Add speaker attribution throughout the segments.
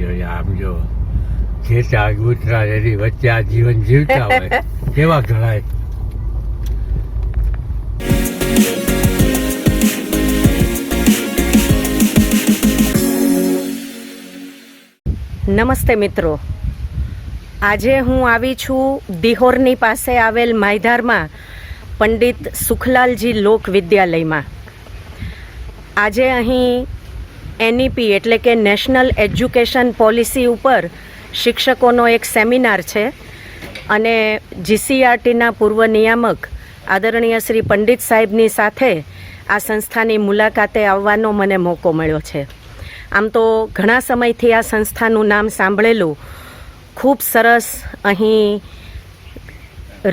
Speaker 1: જોઈએ. આમ જો ઘેટા કૂતરા એની વચ્ચે આ જીવન જીવતા હોય કેવા ઘણાય.
Speaker 2: નમસ્તે મિત્રો, આજે હું આવી છું દિહોરની પાસે આવેલ માયધારમાં પંડિત સુખલાલજી લોક વિદ્યાલયમાં. આજે અહીં NEP એટલે કે નેશનલ એજ્યુકેશન પોલિસી ઉપર શિક્ષકોનો એક સેમિનાર છે અને GCERTના પૂર્વ નિયામક આદરણીય શ્રી પંડિત સાહેબની સાથે આ સંસ્થાની મુલાકાતે આવવાનો મને મોકો મળ્યો છે. આમ તો ઘણા સમયથી આ સંસ્થાનું નામ સાંભળેલું. ખૂબ સરસ અહીં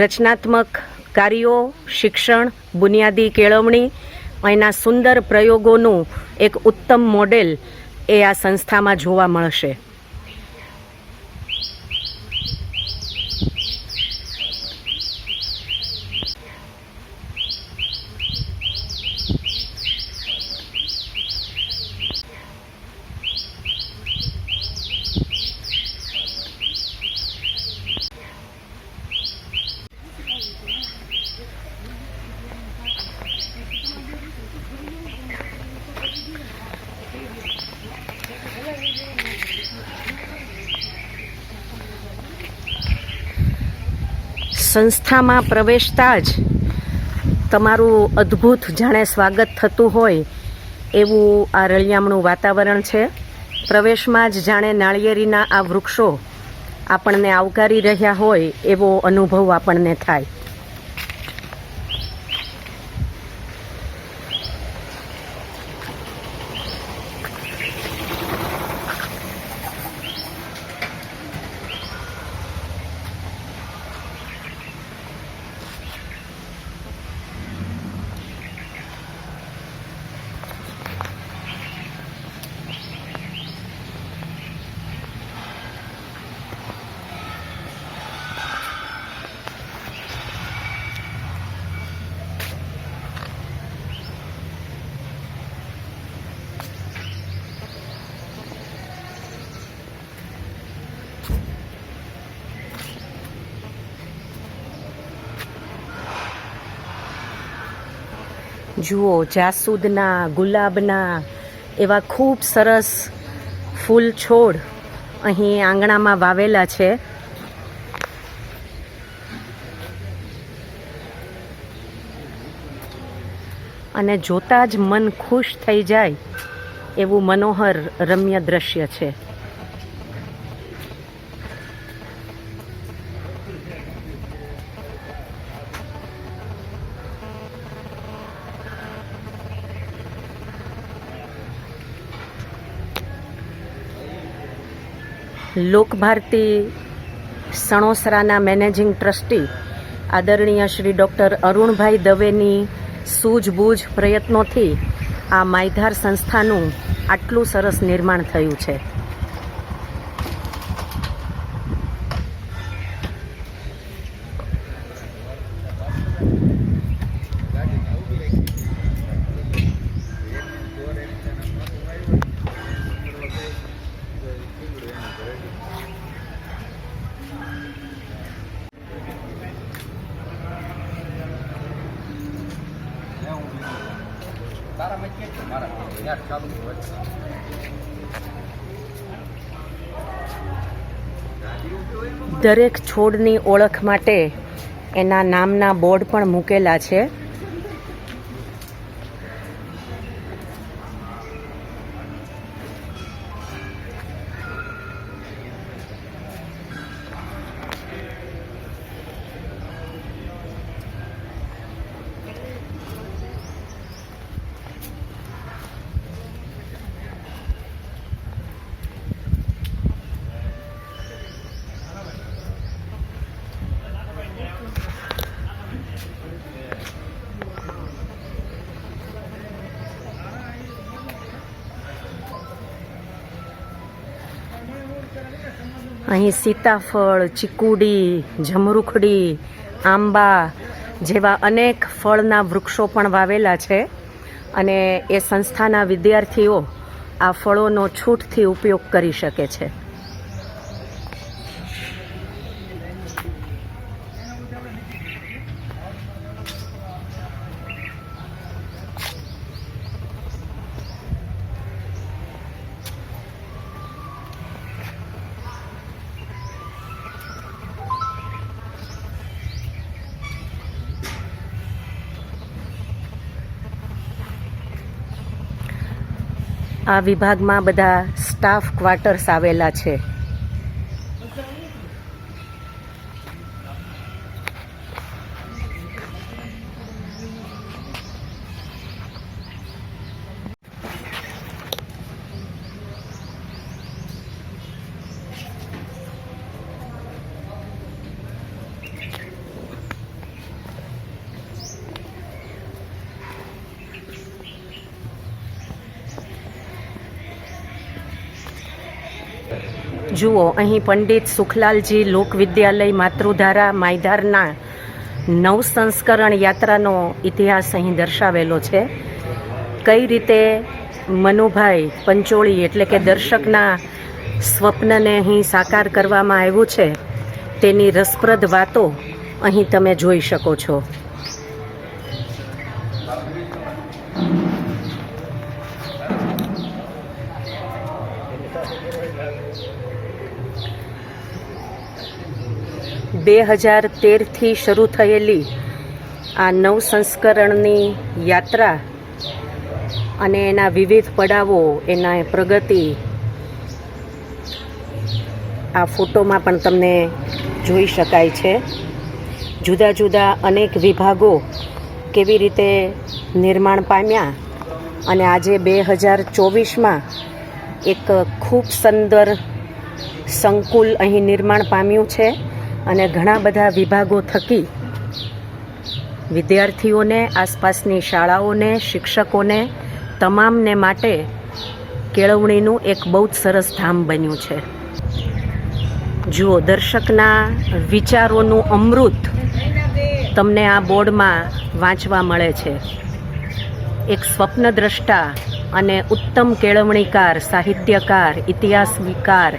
Speaker 2: રચનાત્મક કાર્યો, શિક્ષણ, બુનિયાદી કેળવણી, અહીંના સુંદર પ્રયોગોનું એક ઉત્તમ મોડેલ એ આ સંસ્થામાં જોવા મળશે. સંસ્થામાં પ્રવેશતા જ તમારું અદ્ભુત જાણે સ્વાગત થતું હોય એવું આ રળિયામણું વાતાવરણ છે. પ્રવેશમાં જ જાણે નાળિયેરીના આ વૃક્ષો આપણને આવકારી રહ્યા હોય એવો અનુભવ આપણને થાય. જુઓ, જાસૂદના, ગુલાબના એવા ખૂબ સરસ ફૂલ છોડ અહીં આંગણામાં વાવેલા છે. અને જોતા જ મન ખુશ થઈ જાય એવું મનોહર રમ્ય દ્રશ્ય છે. લોકભારતી સણોસરાના મેનેજિંગ ટ્રસ્ટી આદરણીય શ્રી ડૉક્ટર અરુણભાઈ દવેની સૂઝબૂઝ પ્રયત્નોથી આ માયધાર સંસ્થાનું આટલું સરસ નિર્માણ થયું છે. દરેક છોડની ઓળખ માટે એના નામના બોર્ડ પણ મૂકેલા છે. અહીં સીતાફળ, ચીકુડી, જમરૂખડી, આંબા જેવા અનેક ફળના વૃક્ષો પણ વાવેલા છે અને એ સંસ્થાના વિદ્યાર્થીઓ આ ફળોનો છૂટથી ઉપયોગ કરી શકે છે. આ વિભાગમાં બધા સ્ટાફ ક્વાર્ટર્સ આવેલા છે. જુઓ, અહીં પંડિત સુખલાલજી લોકવિદ્યાલય માતૃધારા માયધારના નવ સંસ્કરણ યાત્રાનો ઇતિહાસ અહીં દર્શાવેલો છે. કઈ રીતે મનુભાઈ પંચોળી એટલે કે દર્શકના સ્વપ્નને અહીં સાકાર કરવામાં આવ્યું છે તેની રસપ્રદ વાતો અહીં તમે જોઈ શકો છો. બે 2013થી શરૂ થયેલી આ નવ સંસ્કરણની યાત્રા અને એના વિવિધ પડાવો, એના પ્રગતિ આ ફોટોમાં પણ તમને જોઈ શકાય છે. જુદા જુદા અનેક વિભાગો કેવી રીતે નિર્માણ પામ્યા અને આજે 2024માં એક ખૂબ સુંદર સંકુલ અહીં નિર્માણ પામ્યું છે અને ઘણા બધા વિભાગો થકી વિદ્યાર્થીઓને, આસપાસની શાળાઓને, શિક્ષકોને, તમામને માટે કેળવણીનું એક બહુ જ સરસ ધામ બન્યું છે. જુઓ, દર્શકના વિચારોનું અમૃત તમને આ બોર્ડમાં વાંચવા મળે છે. એક સ્વપ્નદ્રષ્ટા અને ઉત્તમ કેળવણીકાર, સાહિત્યકાર, ઇતિહાસકાર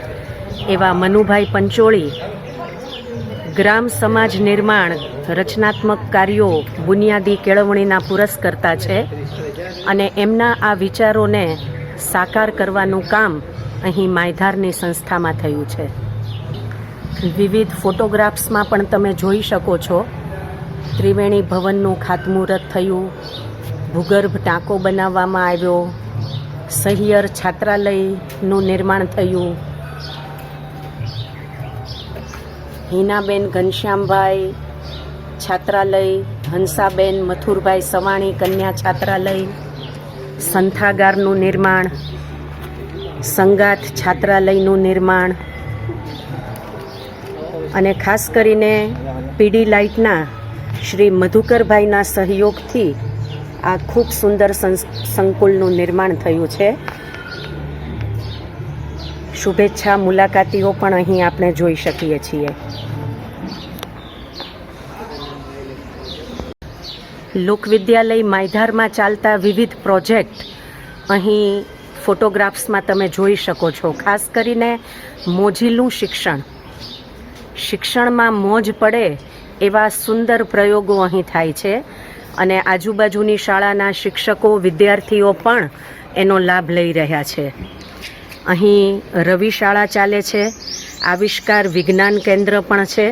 Speaker 2: એવા મનુભાઈ પંચોળી ગ્રામ સમાજ નિર્માણ, રચનાત્મક કાર્યો, બુનિયાદી કેળવણીના પુરસ્કર્તા છે અને એમના આ વિચારોને સાકાર કરવાનું કામ અહીં માયધારની સંસ્થામાં થયું છે. વિવિધ ફોટોગ્રાફ્સમાં પણ તમે જોઈ શકો છો. ત્રિવેણી ભવનનું ખાતમુહૂર્ત થયું, ભૂગર્ભ ટાંકો બનાવવામાં આવ્યો, સહિયર છાત્રાલયનું નિર્માણ થયું, હિનાબેન ઘનશ્યામભાઈ છાત્રાલય, હંસાબેન મથુરભાઈ સવાણી કન્યા છાત્રાલય, સંથાગારનું નિર્માણ, સંગાત છાત્રાલયનું નિર્માણ અને ખાસ કરીને પીડી લાઇટના શ્રી મધુકરભાઈના સહયોગથી આ ખૂબ સુંદર સંકુલનું નિર્માણ થયું છે. શુભેચ્છા મુલાકાતીઓ પણ અહીં આપણે જોઈ શકીએ છીએ. લોકવિદ્યાલય માયધારમાં ચાલતા વિવિધ પ્રોજેક્ટ અહીં ફોટોગ્રાફ્સમાં તમે જોઈ શકો છો. ખાસ કરીને મોજીલું શિક્ષણ, શિક્ષણમાં મોજ પડે એવા સુંદર પ્રયોગો અહીં થાય છે અને આજુબાજુની શાળાના શિક્ષકો, વિદ્યાર્થીઓ પણ એનો લાભ લઈ રહ્યા છે. અહીં રવિ શાળા ચાલે છે, આવિષ્કાર વિજ્ઞાન કેન્દ્ર પણ છે.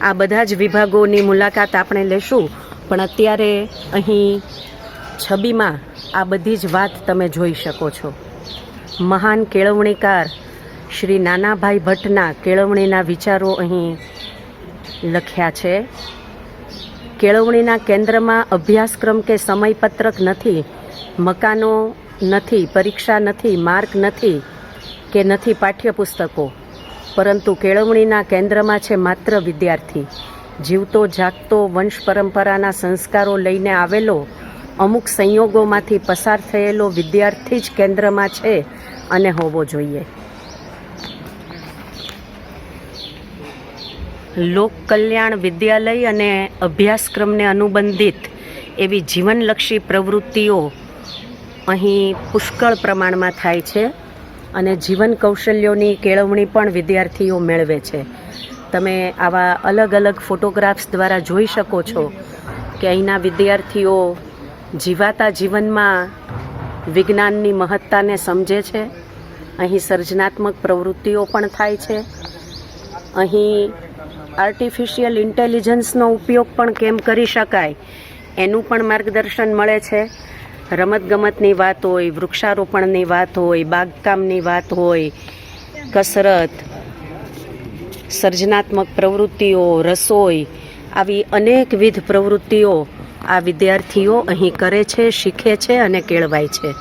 Speaker 2: આ બધા જ વિભાગોની મુલાકાત આપણે લેશું, પણ અત્યારે અહીં છબીમાં આ બધી જ વાત તમે જોઈ શકો છો. મહાન કેળવણીકાર શ્રી નાનાભાઈ ભટ્ટના કેળવણીના વિચારો અહીં લખ્યા છે. કેળવણીના કેન્દ્રમાં અભ્યાસક્રમ કે સમયપત્રક નથી, મકાનો નથી, પરીક્ષા નથી, માર્ક નથી કે નથી પાઠ્યપુસ્તકો, પરંતુ કેળવણીના કેન્દ્રમાં છે માત્ર વિદ્યાર્થી. જીવતો જાગતો વંશ પરંપરાના સંસ્કારો લઈને આવેલો, અમુક સંયોગોમાંથી પસાર થયેલો વિદ્યાર્થી જ કેન્દ્રમાં છે અને હોવો જોઈએ. લોક કલ્યાણ વિદ્યાલય અને અભ્યાસક્રમને અનુબંધિત એવી જીવનલક્ષી પ્રવૃત્તિઓ અહીં પુષ્કળ પ્રમાણમાં થાય છે અને જીવન કૌશલ્યોની કેળવણી પણ વિદ્યાર્થીઓ મેળવે છે. તમે આવા અલગ અલગ ફોટોગ્રાફ્સ દ્વારા જોઈ શકો છો કે અહીંના વિદ્યાર્થીઓ જીવાતા જીવનમાં વિજ્ઞાનની મહત્તાને સમજે છે. અહીં સર્જનાત્મક પ્રવૃત્તિઓ પણ થાય છે. અહીં આર્ટિફિશિયલ ઇન્ટેલિજન્સનો ઉપયોગ પણ કેમ કરી શકાય એનું પણ માર્ગદર્શન મળે છે. રમતગમતની વાત હોય, વૃક્ષારોપણની વાત હોય, બાગકામની વાત હોય, કસરત, સર્જનાત્મક પ્રવૃત્તિઓ, રસોઈ, આવી અનેકવિધ પ્રવૃત્તિઓ આ વિદ્યાર્થીઓ અહીં કરે છે, શીખે છે અને કેળવાય છે.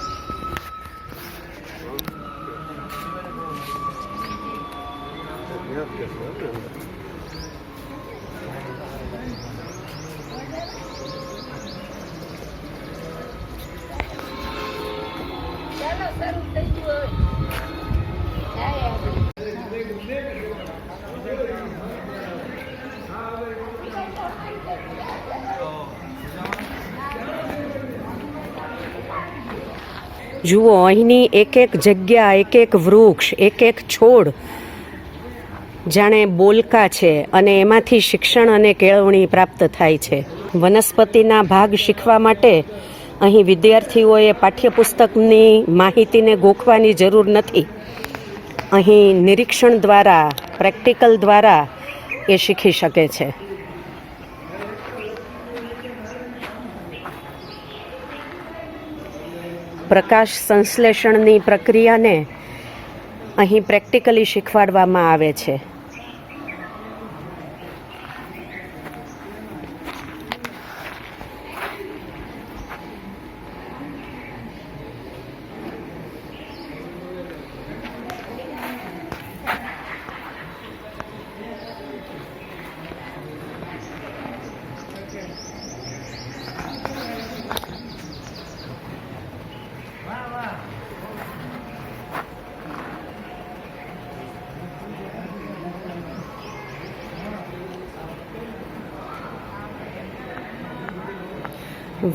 Speaker 2: જુઓ, અહીંની એક એક જગ્યા, એક એક વૃક્ષ, એક એક છોડ જાણે બોલકા છે અને એમાંથી શિક્ષણ અને કેળવણી પ્રાપ્ત થાય છે. વનસ્પતિના ભાગ શીખવા માટે અહીં વિદ્યાર્થીઓએ પાઠ્યપુસ્તકની માહિતીને ગોખવાની જરૂર નથી. અહીં નિરીક્ષણ દ્વારા, પ્રેક્ટિકલ દ્વારા એ શીખી શકે છે. પ્રકાશ સંશ્લેષણની પ્રક્રિયાને અહીં પ્રેક્ટિકલી શીખવાડવામાં આવે છે.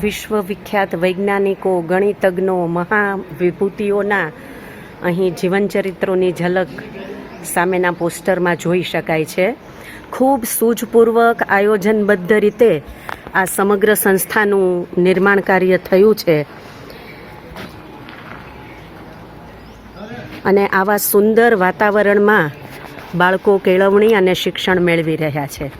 Speaker 2: વિશ્વવિખ્યાત વૈજ્ઞાનિકો, ગણિતજ્ઞો, મહાવિભૂતિઓના અહીં જીવનચરિત્રોની ઝલક સામેના પોસ્ટરમાં જોઈ શકાય છે. ખૂબ સૂઝપૂર્વક, આયોજનબદ્ધ રીતે આ સમગ્ર સંસ્થાનું નિર્માણ કાર્ય થયું છે અને આવા સુંદર વાતાવરણમાં બાળકો કેળવણી અને શિક્ષણ મેળવી રહ્યા છે.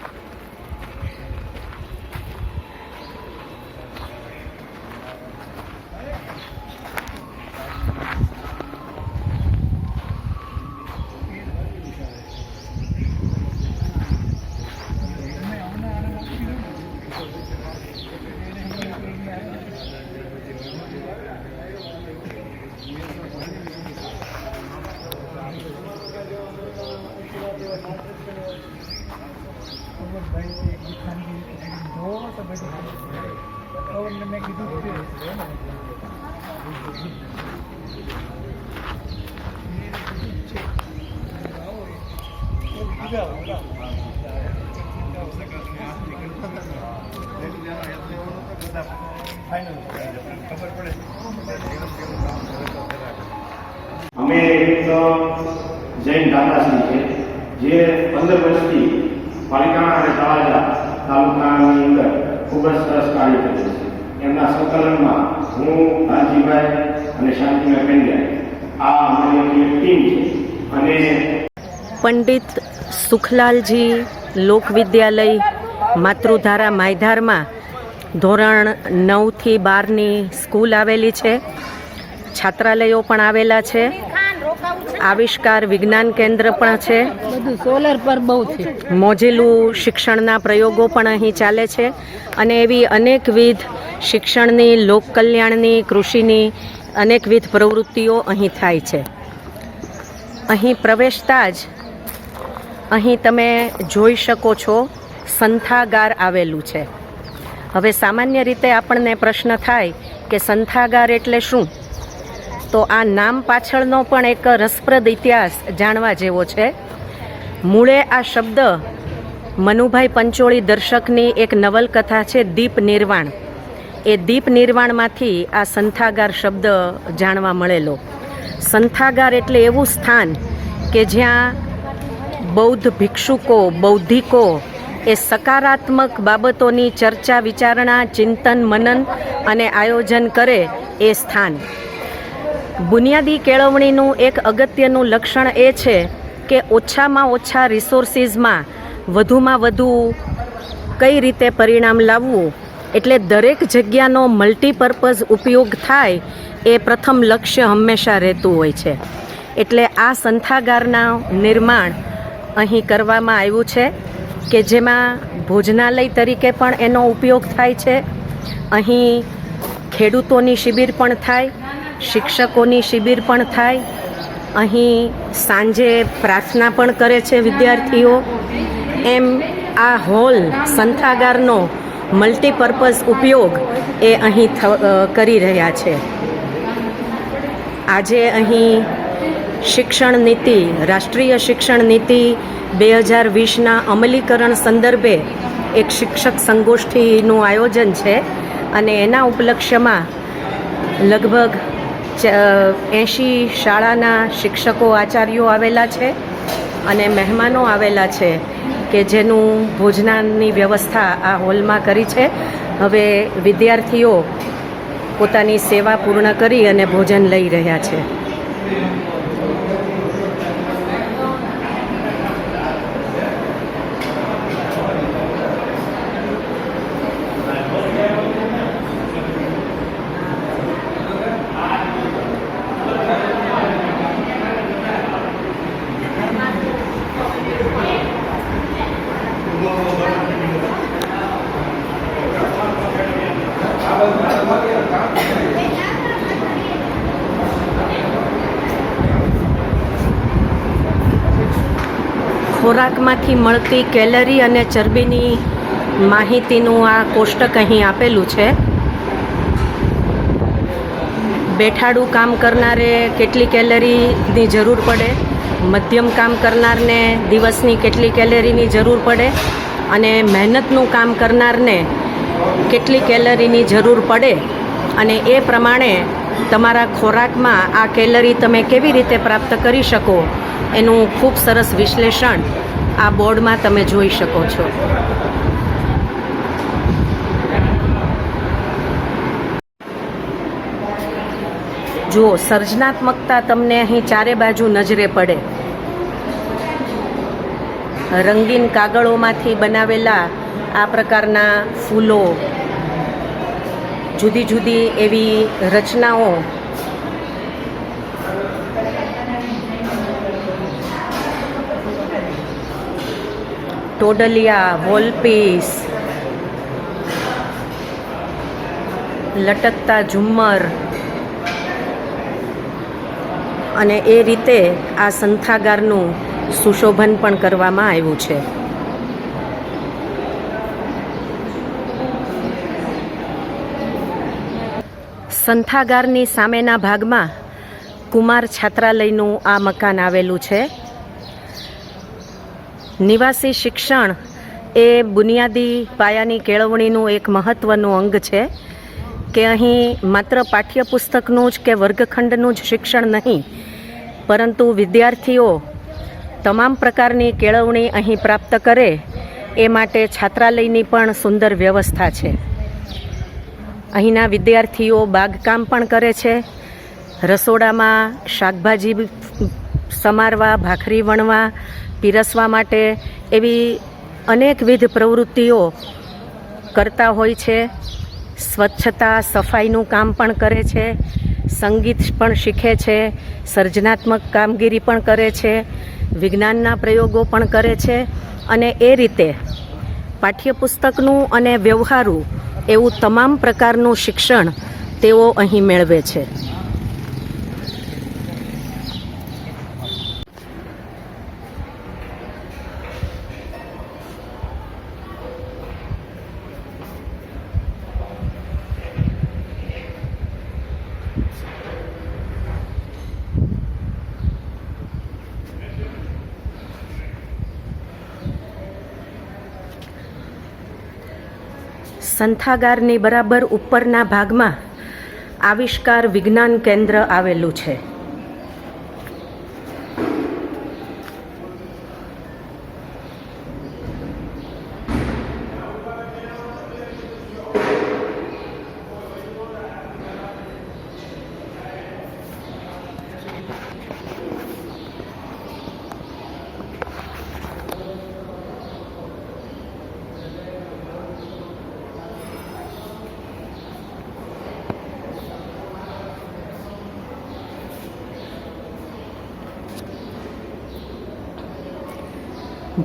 Speaker 3: અમે એક જૈન દાદાશ્રી છે જે 15 વર્ષથી પાલિતાણા અને તળાજા તાલુકાની અંદર ખૂબ જ સરસ કાર્ય કરે છે. એમના સંકલનમાં હું, લાલજીભાઈ અને શાંતિભાઈ પંડ્યા આ અમારી એક ટીમ છે. અને
Speaker 2: પંડિત સુખલાલજી લોકવિદ્યાલય માતૃધારા માયધારમાં ધોરણ 9 થી 12ની સ્કૂલ આવેલી છે. છાત્રાલયો પણ આવેલા છે. આવિષ્કાર વિજ્ઞાન કેન્દ્ર પણ છે.
Speaker 4: બધું સોલર પર બહુ છે.
Speaker 2: મોજેલું શિક્ષણના પ્રયોગો પણ અહીં ચાલે છે અને એવી અનેકવિધ શિક્ષણની, લોકકલ્યાણની, કૃષિની અનેકવિધ પ્રવૃત્તિઓ અહીં થાય છે. અહીં પ્રવેશતા જ અહીં તમે જોઈ શકો છો સંથાગાર આવેલું છે. હવે સામાન્ય રીતે આપણને પ્રશ્ન થાય કે સંથાગાર એટલે શું? તો આ નામ પાછળનો પણ એક રસપ્રદ ઇતિહાસ જાણવા જેવો છે. મૂળે આ શબ્દ મનુભાઈ પંચોળી દર્શકની એક નવલકથા છે દીપ નિર્વાણ, એ દીપ નિર્વાણમાંથી આ સંથાગાર શબ્દ જાણવા મળેલો. સંથાગાર એટલે એવું સ્થાન કે જ્યાં બૌદ્ધ ભિક્ષુકો, બૌદ્ધિકો એ સકારાત્મક બાબતોની ચર્ચા, વિચારણા, ચિંતન, મનન અને આયોજન કરે એ સ્થાન. બુનિયાદી કેળવણીનું એક અગત્યનું લક્ષણ એ છે કે ઓછામાં ઓછા રિસોર્સિસમાં વધુમાં વધુ કઈ રીતે પરિણામ લાવવું, એટલે દરેક જગ્યાનો મલ્ટીપર્પઝ ઉપયોગ થાય એ પ્રથમ લક્ષ્ય હંમેશા રહેતું હોય છે. એટલે આ સંથાગારના નિર્માણ અહીં કરવામાં આવ્યું છે કે જેમાં ભોજનાલય તરીકે પણ એનો ઉપયોગ થાય છે. અહીં ખેડૂતોની શિબિર પણ થાય, શિક્ષકોની શિબિર પણ થાય. અહીં સાંજે પ્રાર્થના પણ કરે છે વિદ્યાર્થીઓ. એમ આ હોલ સંથાગારનો મલ્ટીપર્પઝ ઉપયોગ એ અહીં કરી રહ્યા છે. આજે અહીં શિક્ષણ નીતિ, રાષ્ટ્રીય શિક્ષણ નીતિ 2020ના અમલીકરણ સંદર્ભે એક શિક્ષક સંગોષ્ઠીનું આયોજન છે અને એના ઉપલક્ષ્યમાં લગભગ 80 શાળાના શિક્ષકો, આચાર્યો આવેલા છે અને મહેમાનો આવેલા છે કે જેનું ભોજનાની વ્યવસ્થા આ હોલમાં કરી છે. હવે વિદ્યાર્થીઓ પોતાની સેવા પૂર્ણ કરી અને ભોજન લઈ રહ્યા છે. ખોરાકમાંથી મળતી કેલરી અને ચરબીની માહિતીનું આ કોષ્ટક અહીં આપેલું છે. બેઠાડું કામ કરનારે કેટલી કેલરીની જરૂર પડે, મધ્યમ કામ કરનારને દિવસની કેટલી કેલરીની જરૂર પડે અને મહેનતનું કામ કરનારને કેટલી કેલરીની જરૂર પડે, અને એ પ્રમાણે તમારા ખોરાકમાં આ કેલરી તમે કેવી રીતે પ્રાપ્ત કરી શકો એનું ખૂબ સરસ વિશ્લેષણ આ બોર્ડમાં તમે જોઈ શકો છો. જુઓ, સર્જનાત્મકતા તમને અહીં ચારે બાજુ નજરે પડે. રંગીન કાગળોમાંથી બનાવેલા આ પ્રકારના ફૂલો, જુદી જુદી એવી રચનાઓ, ટોડલિયા, વોલપીસ, લટકતા ઝુમ્મર, અને એ રીતે આ સંથાગારનું સુશોભન પણ કરવામાં આવ્યું છે. સંથાગારની સામેના ભાગમાં કુમાર છાત્રાલયનું આ મકાન આવેલું છે. નિવાસી શિક્ષણ એ બુનિયાદી પાયાની કેળવણીનું એક મહત્ત્વનું અંગ છે કે અહીં માત્ર પાઠ્યપુસ્તકનું જ કે વર્ગખંડનું જ શિક્ષણ નહીં, પરંતુ વિદ્યાર્થીઓ તમામ પ્રકારની કેળવણી અહીં પ્રાપ્ત કરે એ માટે છાત્રાલયની પણ સુંદર વ્યવસ્થા છે. અહીંના વિદ્યાર્થીઓ બાગકામ પણ કરે છે. રસોડામાં શાકભાજી સમારવા, ભાખરી વણવા, પીરસવા માટે એવી અનેકવિધ પ્રવૃત્તિઓ કરતા હોય છે. સ્વચ્છતા, સફાઈનું કામ પણ કરે છે. સંગીત પણ શીખે છે. સર્જનાત્મક કામગીરી પણ કરે છે. વિજ્ઞાનના પ્રયોગો પણ કરે છે. અને એ રીતે પાઠ્યપુસ્તકનું અને વ્યવહારુ એવું તમામ પ્રકારનું શિક્ષણ તેઓ અહીં મેળવે છે. સંથાગારની બરાબર ઉપરના ભાગમાં આવિષ્કાર વિજ્ઞાન કેન્દ્ર આવેલું છે.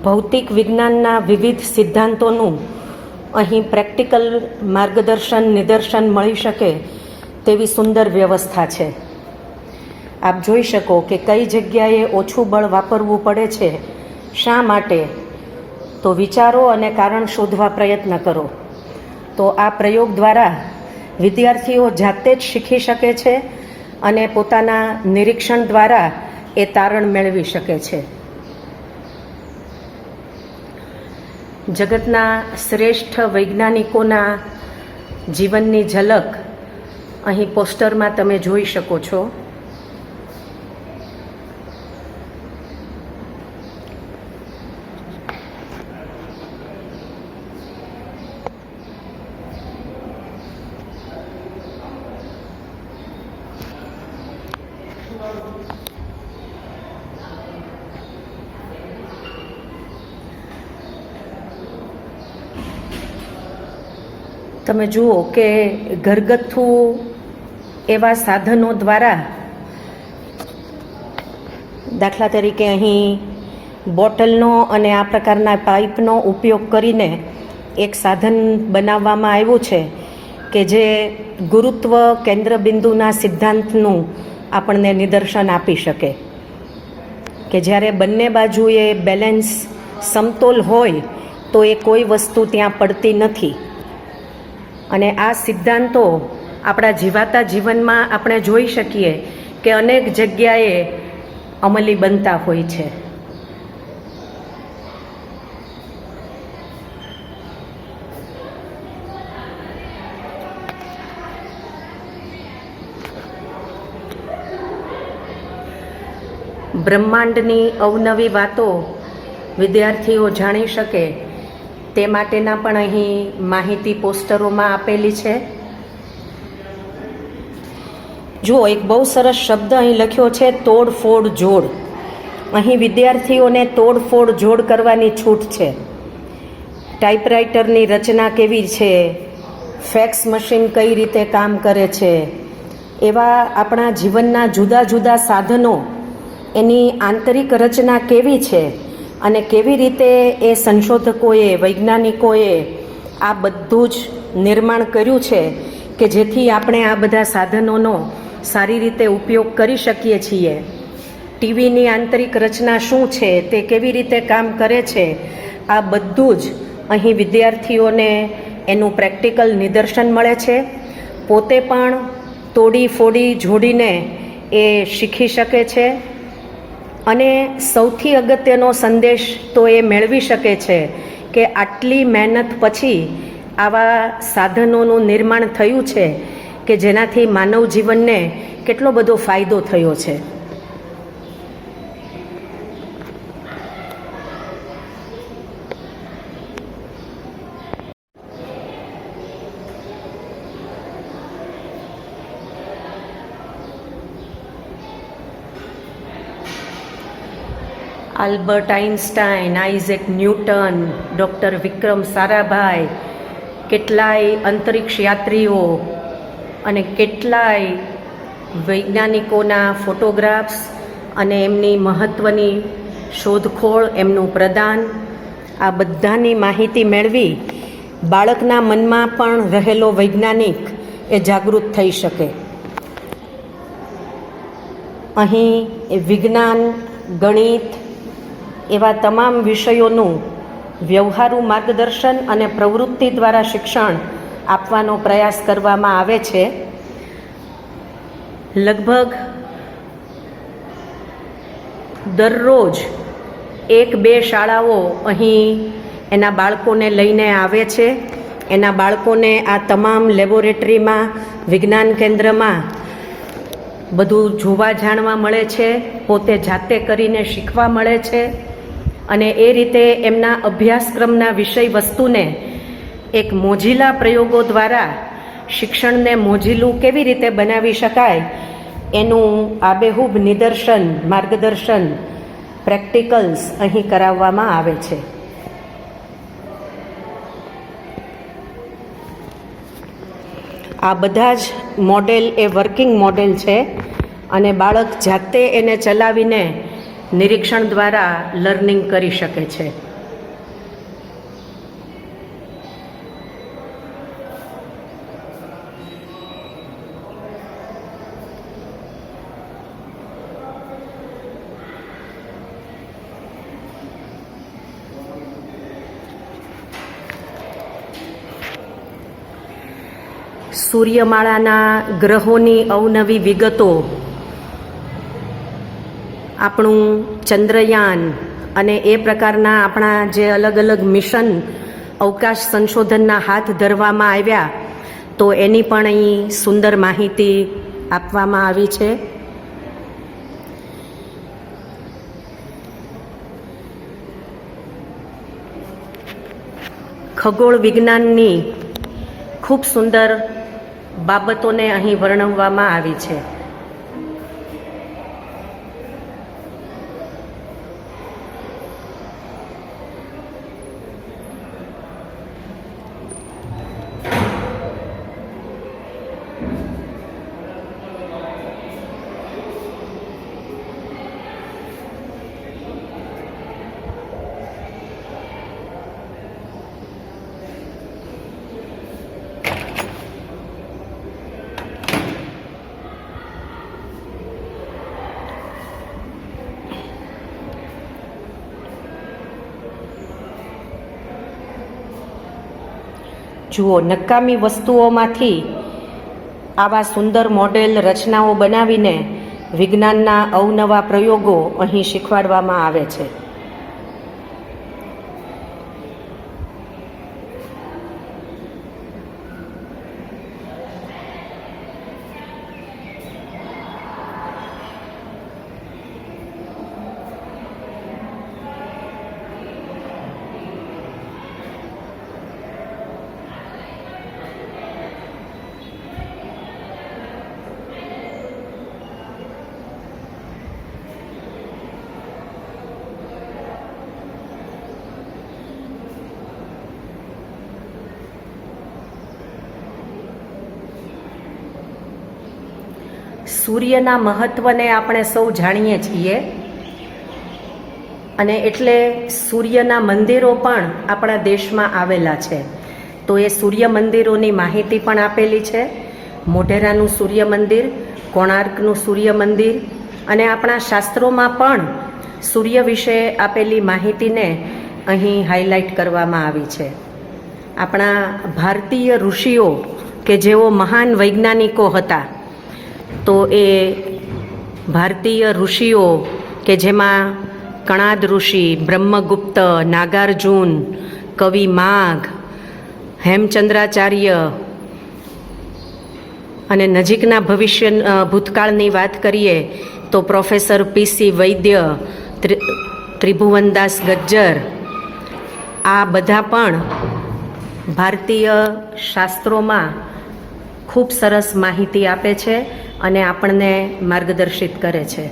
Speaker 2: ભૌતિક વિજ્ઞાનના વિવિધ સિદ્ધાંતોનું અહીં પ્રેક્ટિકલ માર્ગદર્શન નિદર્શન મળી શકે તેવી સુંદર વ્યવસ્થા છે. આપ જોઈ શકો કે કઈ જગ્યાએ ઓછું બળ વાપરવું પડે છે, શા માટે, તો વિચારો અને કારણ શોધવા પ્રયત્ન કરો. તો આ પ્રયોગ દ્વારા વિદ્યાર્થીઓ જાતે જ શીખી શકે છે અને પોતાના નિરીક્ષણ દ્વારા એ તારણ મેળવી શકે છે. જગતના શ્રેષ્ઠ વૈજ્ઞાનિકોના જીવનની ઝલક અહીં પોસ્ટરમાં તમે જોઈ શકો છો. તમે જુઓ કે ઘરગથ્થુ એવા સાધનો દ્વારા, દાખલા તરીકે અહીં બોટલનો અને આ પ્રકારના પાઇપનો ઉપયોગ કરીને એક સાધન બનાવવામાં આવ્યું છે કે જે ગુરુત્વ કેન્દ્રબિંદુના સિદ્ધાંતનું આપણને નિદર્શન આપી શકે કે જ્યારે બંને બાજુએ બેલેન્સ સમતોલ હોય તો એ કોઈ વસ્તુ ત્યાં પડતી નથી. અને આ સિદ્ધાંતો આપણા જીવાતા જીવનમાં આપણે જોઈ શકીએ કે અનેક જગ્યાએ અમલી બનતા હોય છે. બ્રહ્માંડની અવનવી વાતો વિદ્યાર્થીઓ જાણી શકે તે માટેના પણ અહીં માહિતી પોસ્ટરોમાં આપેલી છે. જુઓ, એક બહુ સરસ શબ્દ અહીં લખ્યો છે, તોડફોડ જોડ. અહીં વિદ્યાર્થીઓને તોડફોડ જોડ કરવાની છૂટ છે. ટાઈપરાઇટરની રચના કેવી છે, ફેક્સ મશીન કઈ રીતે કામ કરે છે, એવા આપણા જીવનના જુદા જુદા સાધનો, એની આંતરિક રચના કેવી છે અને કેવી રીતે એ સંશોધકોએ વૈજ્ઞાનિકોએ આ બધું જ નિર્માણ કર્યું છે કે જેથી આપણે આ બધા સાધનોનો સારી રીતે ઉપયોગ કરી શકીએ છીએ. ટીવીની આંતરિક રચના શું છે, તે કેવી રીતે કામ કરે છે, આ બધું જ અહીં વિદ્યાર્થીઓને એનું પ્રેક્ટિકલ નિદર્શન મળે છે. પોતે પણ તોડી ફોડી જોડીને એ શીખી શકે છે અને સૌથી અગત્યનો સંદેશ તો એ મેળવી શકે છે કે આટલી મહેનત પછી આવા સાધનોનું નિર્માણ થયું છે કે જેનાથી માનવ જીવનને કેટલો બધો ફાયદો થયો છે. Albert Einstein, Isaac Newton, doctor Vikram Sarabhai, કેટલાય અંતરિક્ષ યાત્રીઓ અને કેટલાય વૈજ્ઞાનિકોના ફોટોગ્રાફ્સ અને એમની મહત્ત્વની શોધખોળ, એમનું પ્રદાન, આ બધાની માહિતી મેળવી બાળકના મનમાં પણ રહેલો વૈજ્ઞાનિક એ જાગૃત થઈ શકે. અહીં વિજ્ઞાન, ગણિત એવા તમામ વિષયોનું વ્યવહારુ માર્ગદર્શન અને પ્રવૃત્તિ દ્વારા શિક્ષણ આપવાનો પ્રયાસ કરવામાં આવે છે. લગભગ દરરોજ 1-2 શાળાઓ અહીં એના બાળકોને લઈને આવે છે એના બાળકોને આ તમામ લેબોરેટરીમાં, વિજ્ઞાન કેન્દ્રમાં બધું જોવા જાણવા મળે છે, પોતે જાતે કરીને શીખવા મળે છે અને એ રીતે એમના અભ્યાસક્રમના વિષય વસ્તુને એક મોજીલા પ્રયોગો દ્વારા શિક્ષણને મોજીલું કેવી રીતે બનાવી શકાય એનું આબેહૂબ નિદર્શન, માર્ગદર્શન, પ્રેક્ટિકલ્સ અહીં કરાવવામાં આવે છે. આ બધા જ મોડેલ એ વર્કિંગ મોડેલ છે અને બાળક જાતે એને ચલાવીને નિરીક્ષણ દ્વારા લર્નિંગ કરી શકે છે. સૂર્યમાળાના ગ્રહોની અવનવી વિગતો, આપણું ચંદ્રયાન અને એ પ્રકારના આપણા જે અલગ અલગ મિશન અવકાશ સંશોધનના હાથ ધરવામાં આવ્યા તો એની પણ અહીં સુંદર માહિતી આપવામાં આવી છે. ખગોળ વિજ્ઞાનની ખૂબ સુંદર બાબતોને અહીં વર્ણવવામાં આવી છે. જુઓ, નકામી વસ્તુઓમાંથી આવા સુંદર મોડેલ રચનાઓ બનાવીને વિજ્ઞાનના અવનવા પ્રયોગો અહીં શીખવાડવામાં આવે છે. સૂર્યના મહત્વને આપણે સૌ જાણીએ છીએ અને એટલે સૂર્યના મંદિરો પણ આપણા દેશમાં આવેલા છે. તો એ સૂર્ય મંદિરોની માહિતી પણ આપેલી છે. મોઢેરાનું સૂર્ય મંદિર, કોણાર્કનું સૂર્ય મંદિર અને આપણા શાસ્ત્રોમાં પણ સૂર્ય વિશે આપેલી માહિતીને અહીં હાઇલાઇટ કરવામાં આવી છે. આપણા ભારતીય ઋષિઓ કે જેઓ મહાન વૈજ્ઞાનિકો હતા, તો એ ભારતીય ઋષિઓ કે જેમાં કણાદ ઋષિ, બ્રહ્મગુપ્ત, નાગાર્જુન, કવિ માઘ, હેમચંદ્રાચાર્ય અને નજીકના ભૂતકાળની વાત કરીએ તો પ્રોફેસર પીસી વૈદ્ય, ત્રિભુવનદાસ ગજ્જર, આ બધા પણ ભારતીય શાસ્ત્રોમાં ખૂબ સરસ માહિતી આપે છે અને આપણને માર્ગદર્શિત કરે છે.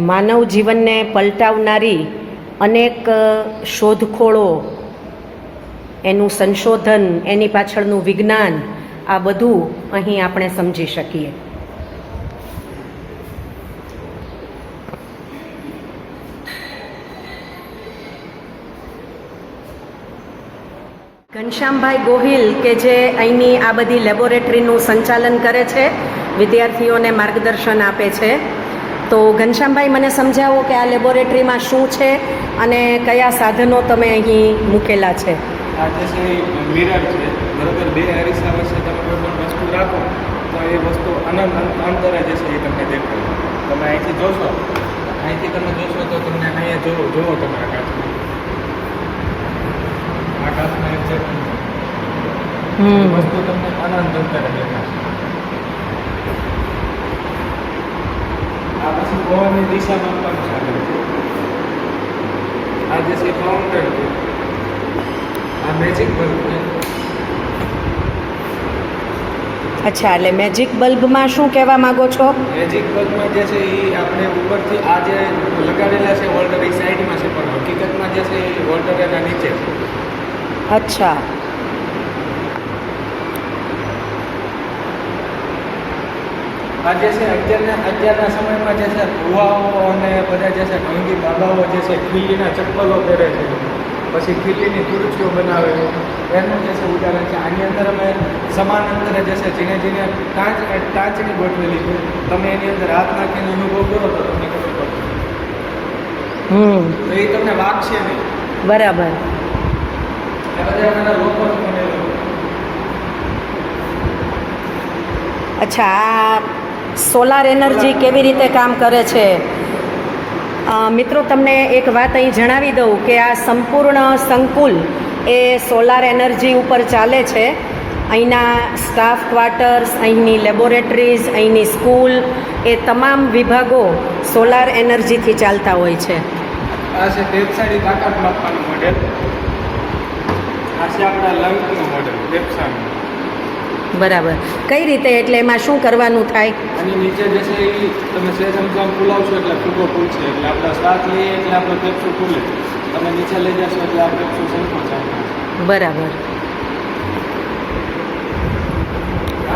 Speaker 2: માનવ જીવનને પલટાવનારી અનેક શોધખોળો, એનું સંશોધન, એની પાછળનું વિજ્ઞાન, આ બધું અહીં આપણે સમજી શકીએ. ઘનશ્યામભાઈ ગોહિલ કે જે અહીંની આ બધી લેબોરેટરીનું સંચાલન કરે છે, વિદ્યાર્થીઓને માર્ગદર્શન આપે છે, તો ઘનશ્યામભાઈ મને સમજાવો કે આ લેબોરેટરીમાં શું છે અને કયા સાધનો તમે અહીં મૂકેલા છે.
Speaker 5: આ જે છે એ મિરર છે, બરોબર. બે અરીસા વચ્ચે તમે કોઈ પણ વસ્તુ રાખો તો એ વસ્તુ અંતરે જે છે એ તમને દેખાય. તમે અહીંથી જોશો, અહીંથી તમે જોશો તો તમને અહીંયા જોવો તમારા કાચમાં, આ કાચમાં એક છે વસ્તુ તમને અનંત અંતરે દેખાશે. આ પછી પવનની દિશા માપવાનું સાધન છે. આ જે છે કાઉન્ટર છે. આ મેજિક બલ્બ છે.
Speaker 2: અચ્છા, એટલે મેજિક બલ્બમાં શું કહેવા માંગો છો?
Speaker 5: મેજિક બલ્બમાં જે છે એ આપણે ઉપરથી આ જે લગાડેલા છે હોલ્ડર એ સાઈડમાં છે, પણ હકીકતમાં જે છે એ હોલ્ડર એના નીચે છે.
Speaker 2: અચ્છા,
Speaker 5: આ જે છે અત્યારના સમયમાં જે છે ભુવાઓ અને બધા જે છે ઢોંગી બાબાઓ જે છે ખીલીના ચપ્પલો પહેરે છે, પછી ખીલીની ખુરશીઓ બનાવે છે, એનું જે છે ઉદાહરણ છે. આની અંદર અમે સમાન અંતરે જે છે જીને ટાંચની ગોઠવેલી છે. તમે એની અંદર હાથ નાખીને અનુભવ કરો તો તમને ખબર પડશે. તો એ તમને વાગશે નહીં.
Speaker 2: બરાબર.
Speaker 5: એ બધા એના લોકો બનેલો.
Speaker 2: અચ્છા, આ સોલાર એનર્જી કેવી રીતે કામ કરે છે? મિત્રો, તમને એક વાત અહીં જણાવી દઉં કે આ સંપૂર્ણ સંકુલ એ સોલાર એનર્જી ઉપર ચાલે છે. અહીંના સ્ટાફ ક્વાર્ટર્સ, અહીંની લેબોરેટરીઝ, અહીંની સ્કૂલ, એ તમામ વિભાગો સોલાર એનર્જીથી ચાલતા હોય છે.
Speaker 5: આ છે પેપ્સાની તાકાત માપવાનું મોડેલ. આ છે આપણા લંગનું મોડેલ, પેપ્સાનું.
Speaker 2: બરાબર. કઈ રીતે, એટલે એમાં શું કરવાનું થાય?
Speaker 5: આની નીચે જે છે એ તમે સેજ આમ ફૂલાવશો એટલે ફૂગો ફૂલશે, એટલે આપણા શ્વાસ લઈએ એટલે આપણું પેપ્સું ફૂલે. તમે નીચે લઈ જશો એટલે આ પેપ્સું સંકોચાય.
Speaker 2: બરાબર.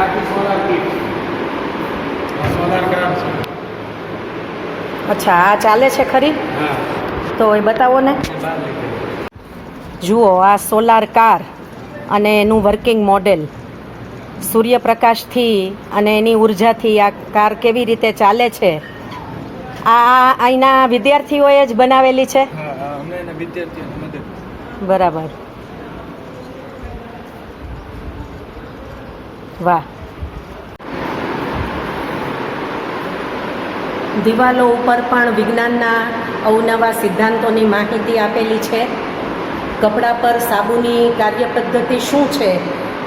Speaker 5: આ છે સોલાર કીટ. આ સોલાર કાર છે.
Speaker 2: અચ્છા, આ ચાલે છે ખરી?
Speaker 5: હા,
Speaker 2: તો એ બતાવો ને.
Speaker 5: એ બહાર લઈ જાય.
Speaker 2: જુઓ, આ સોલાર કાર અને એનું વર્કિંગ મોડેલ. સૂર્યપ્રકાશથી અને એની ઉર્જાથી આ કાર કેવી રીતે ચાલે છે, આ અહીંના વિદ્યાર્થીઓએ જ બનાવેલી છે.
Speaker 5: હા, અમે એના વિદ્યાર્થીઓને મદદ.
Speaker 2: બરાબર. વાહ. દિવાલો ઉપર પણ વિજ્ઞાનના અવનવા સિદ્ધાંતોની માહિતી આપેલી છે. કપડા પર સાબુની કાર્યપદ્ધતિ શું છે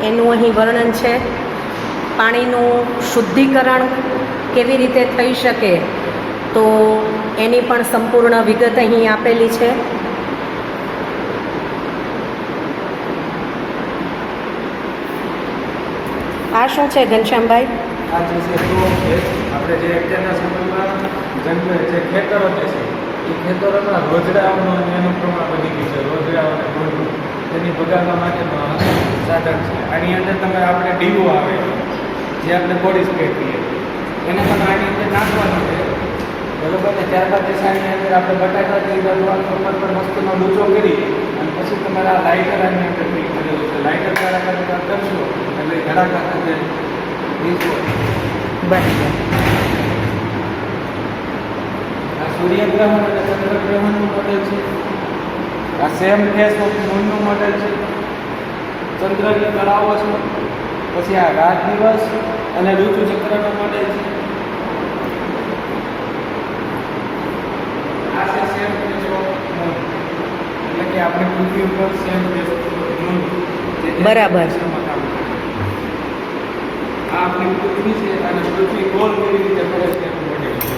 Speaker 2: એનું અહીં વર્ણન છે. પાણીનું શુદ્ધિકરણ કેવી રીતે થઈ શકે તો એની પણ સંપૂર્ણ વિગત અહીં આપેલી છે. આ શું છે ઘનશ્યામભાઈ?
Speaker 5: આ જે છે ડ્રોન છે. આપણે જે અત્યારના સમયમાં જે ખેતરો જે છે એ ખેતરોના રોજડાઓનો અને એનું પ્રમાણ વધી ગયું છે. રોજડાઓ અને રોજડું તેની બગાડવા માટેનું સાધન છે. આની અંદર તમે આપણે ડીવો આવે જે આપણે બોડી સ્પ્રે કહીએ, એને તમે આની અંદર નાખવાનું છે, બરોબર ને. ત્યારબાદ જે છે આની અંદર આપણે બટાકા ઉપર પર મસ્તનો લૂચો કરી અને પછી તમારે આ લાઇટર આની અંદર ફિટ કરેલું છે. લાઇટર દ્વારા કરશો એટલે ધડાકા સાથે દીશો.
Speaker 2: બરાબર.
Speaker 5: આ સૂર્યગ્રહણ અને ચંદ્રગ્રહણનું મોડેલ છે. આ સેમ ફેસ ઓફ મૂનનું મોડેલ છે. ચંદ્રની કળાઓ છે. પછી આ રાત દિવસ અને ઋતુ ચક્રનું મોડેલ છે. આ છે સેમ ફેસ ઓફ મૂન, એટલે કે આપણે પૃથ્વી ઉપર સેમ ફેસ ઓફ મૂન.
Speaker 2: બરાબર.
Speaker 5: આ આપણી પૃથ્વી છે અને પૃથ્વી ગોળ કેવી રીતે ફરે છે એનું મોડેલ છે.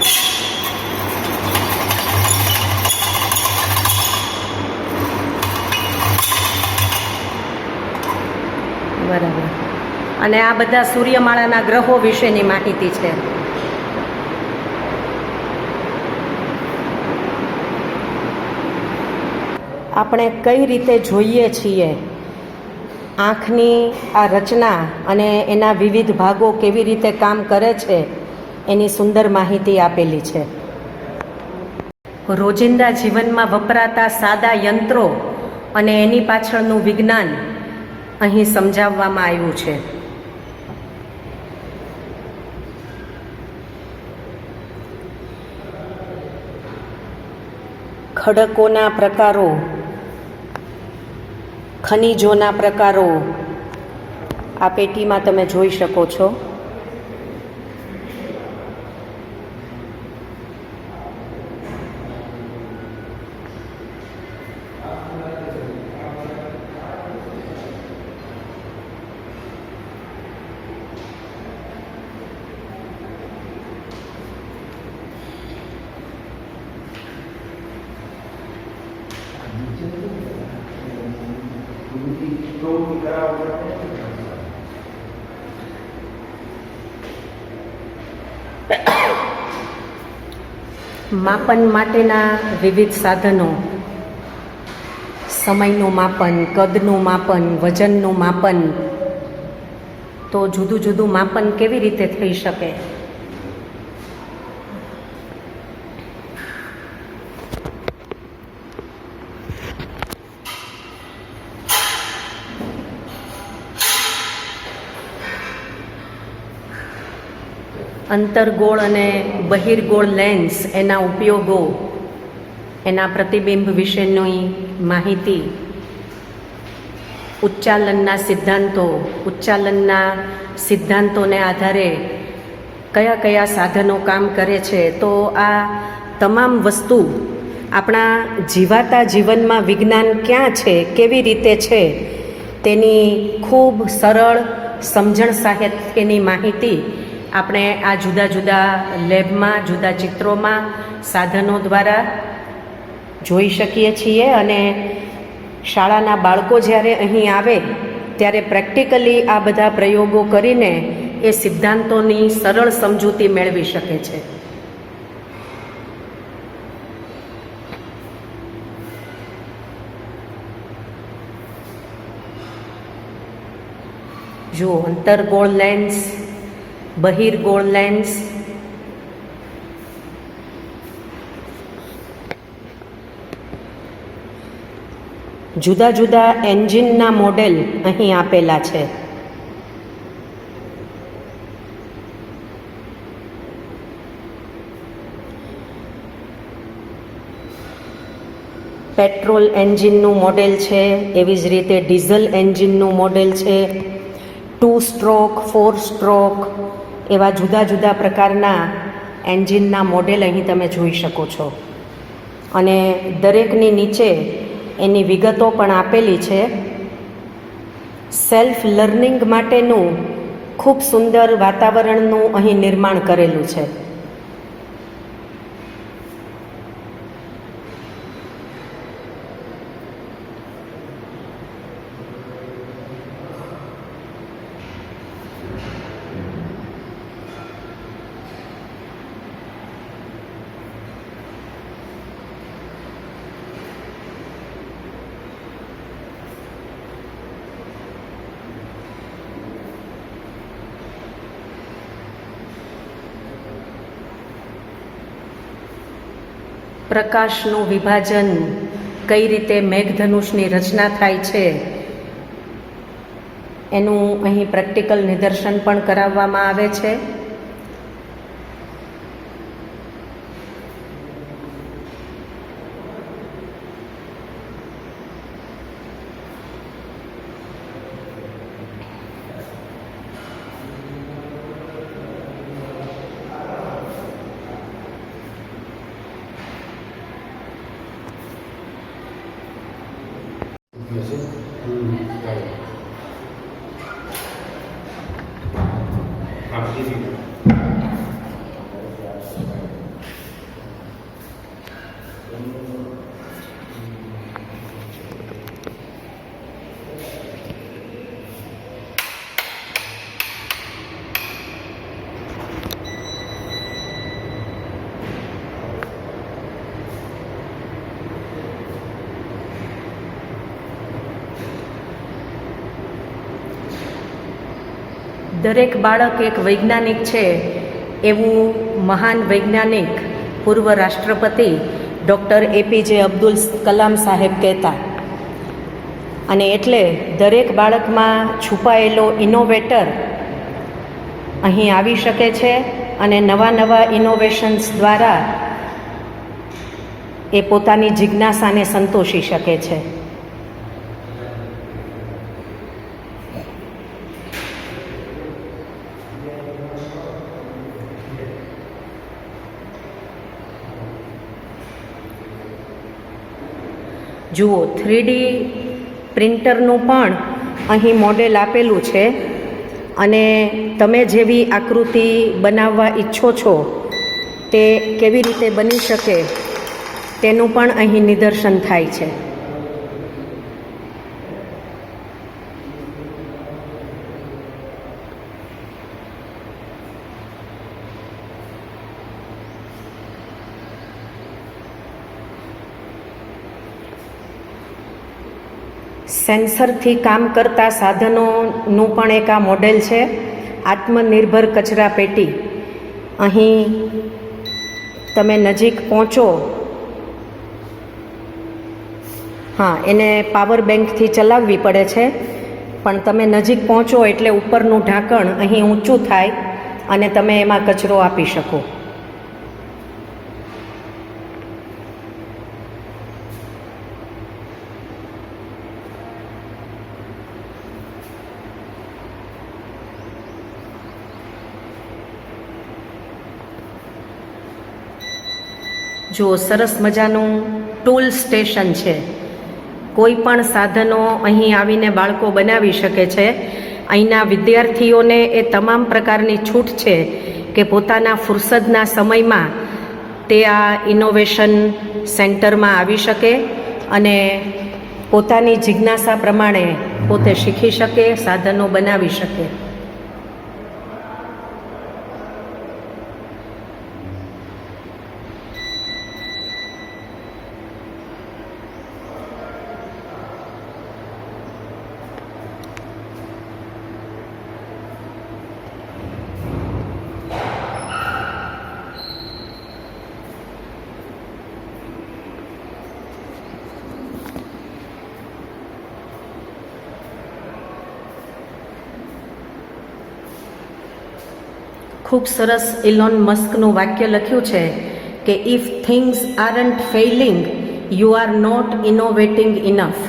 Speaker 2: બરાબર. અને આ બધા સૂર્યમાળાના ગ્રહો વિશેની માહિતી છે. આપણે કઈ રીતે જોઈએ છીએ, આંખની આ રચના અને એના વિવિધ ભાગો કેવી રીતે કામ કરે છે એની સુંદર માહિતી આપેલી છે. રોજિંદા જીવનમાં વપરાતા સાદા યંત્રો અને એની પાછળનું વિજ્ઞાન અહીં સમજાવવામાં આવ્યું છે. ખડકોના પ્રકારો, ખનિજોના પ્રકારો આ પેટીમાં તમે જોઈ શકો છો. માપન માટેના વિવિધ સાધનો, સમયનું માપન, કદનું માપન, વજનનું માપન. તો જુદું જુદું માપન કેવી રીતે થઈ શકે? અંતરગોળ અને બહિર્ગોળ લેન્સ, એના ઉપયોગો, એના પ્રતિબિંબ વિશેની માહિતી, ઉચ્ચાલનના સિદ્ધાંતો, ઉચ્ચાલનના સિદ્ધાંતોને આધારે કયા કયા સાધનો કામ કરે છે. તો આ તમામ વસ્તુ આપણા જીવાતા જીવનમાં વિજ્ઞાન ક્યાં છે, કેવી રીતે છે, તેની ખૂબ સરળ સમજણ સાહિત્યની માહિતી આપણે આ જુદા જુદા લેબમાં, જુદા ચિત્રોમાં, સાધનો દ્વારા જોઈ શકીએ છીએ. અને શાળાના બાળકો જ્યારે અહીં આવે ત્યારે પ્રેક્ટિકલી આ બધા પ્રયોગો કરીને એ સિદ્ધાંતોની સરળ સમજૂતી મેળવી શકે છે. જો અંતરગોળ લેન્સ, બહિર્ગોળ લેન્સ, જુદા જુદા એન્જિનના મોડેલ અહીં આપેલા છે. પેટ્રોલ એન્જિનનું મોડેલ છે, એવી જ રીતે ડીઝલ એન્જિનનું મોડેલ છે, 2 સ્ટ્રોક, 4 સ્ટ્રોક, એવા જુદા જુદા પ્રકારના એન્જિનના મોડેલ અહીં તમે જોઈ શકો છો. અને દરેકની નીચે એની વિગતો પણ આપેલી છે. સેલ્ફ લર્નિંગ માટેનું ખૂબ સુંદર વાતાવરણનું અહીં નિર્માણ કરેલું છે. પ્રકાશનું વિભાજન, કઈ રીતે મેઘધનુષની રચના થાય છે, એનું અહીં પ્રેક્ટિકલ નિદર્શન પણ કરાવવામાં આવે છે. દરેક બાળક એક વૈજ્ઞાનિક છે એવું મહાન વૈજ્ઞાનિક પૂર્વ રાષ્ટ્રપતિ ડૉક્ટર APJ અબ્દુલ કલામ સાહેબ કહેતા. અને એટલે દરેક બાળકમાં છુપાયેલો ઇનોવેટર અહીં આવી શકે છે અને નવા નવા ઇનોવેશન્સ દ્વારા એ પોતાની જિજ્ઞાસાને સંતોષી શકે છે. જુઓ, 3D પ્રિન્ટરનું પણ અહીં મોડેલ આપેલું છે અને તમે જેવી આકૃતિ બનાવવા ઈચ્છો છો તે કેવી રીતે બની શકે તેનું પણ અહીં નિદર્શન થાય છે. સેન્સરથી કામ કરતા સાધનોનું પણ એક આ મોડેલ છે. આત્મનિર્ભર કચરા પેટી. અહીં તમે નજીક પહોંચો, હા, એને પાવર બેંકથી ચલાવવી પડે છે, પણ તમે નજીક પહોંચો એટલે ઉપરનું ઢાંકણ અહીં ઊંચું થાય અને તમે એમાં કચરો આપી શકો. જો સરસ મજાનું ટૂલ સ્ટેશન છે. કોઈ પણ સાધનો અહીં આવીને બાળકો બનાવી શકે છે. અહીંના વિદ્યાર્થીઓને એ તમામ પ્રકારની છૂટ છે કે પોતાના ફુરસદના સમયમાં તે આ ઇનોવેશન સેન્ટરમાં આવી શકે અને પોતાની જિજ્ઞાસા પ્રમાણે પોતે શીખી શકે, સાધનો બનાવી શકે. ખૂબ સરસ ઇલોન મસ્કનું વાક્ય લખ્યું છે કે if things aren't failing you are not innovating enough.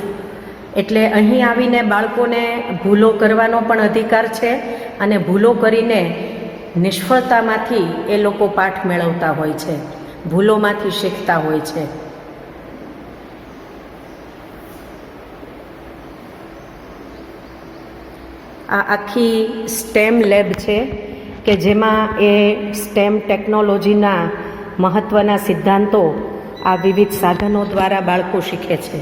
Speaker 2: એટલે અહીં આવીને બાળકોને ભૂલો કરવાનો પણ અધિકાર છે અને ભૂલો કરીને નિષ્ફળતામાંથી એ લોકો પાઠ મેળવતા હોય છે, ભૂલોમાંથી શીખતા હોય છે. આ આખી સ્ટેમ લેબ છે કે જેમાં એ સ્ટેમ ટેકનોલોજીના મહત્ત્વના સિદ્ધાંતો આ વિવિધ સાધનો દ્વારા બાળકો શીખે છે.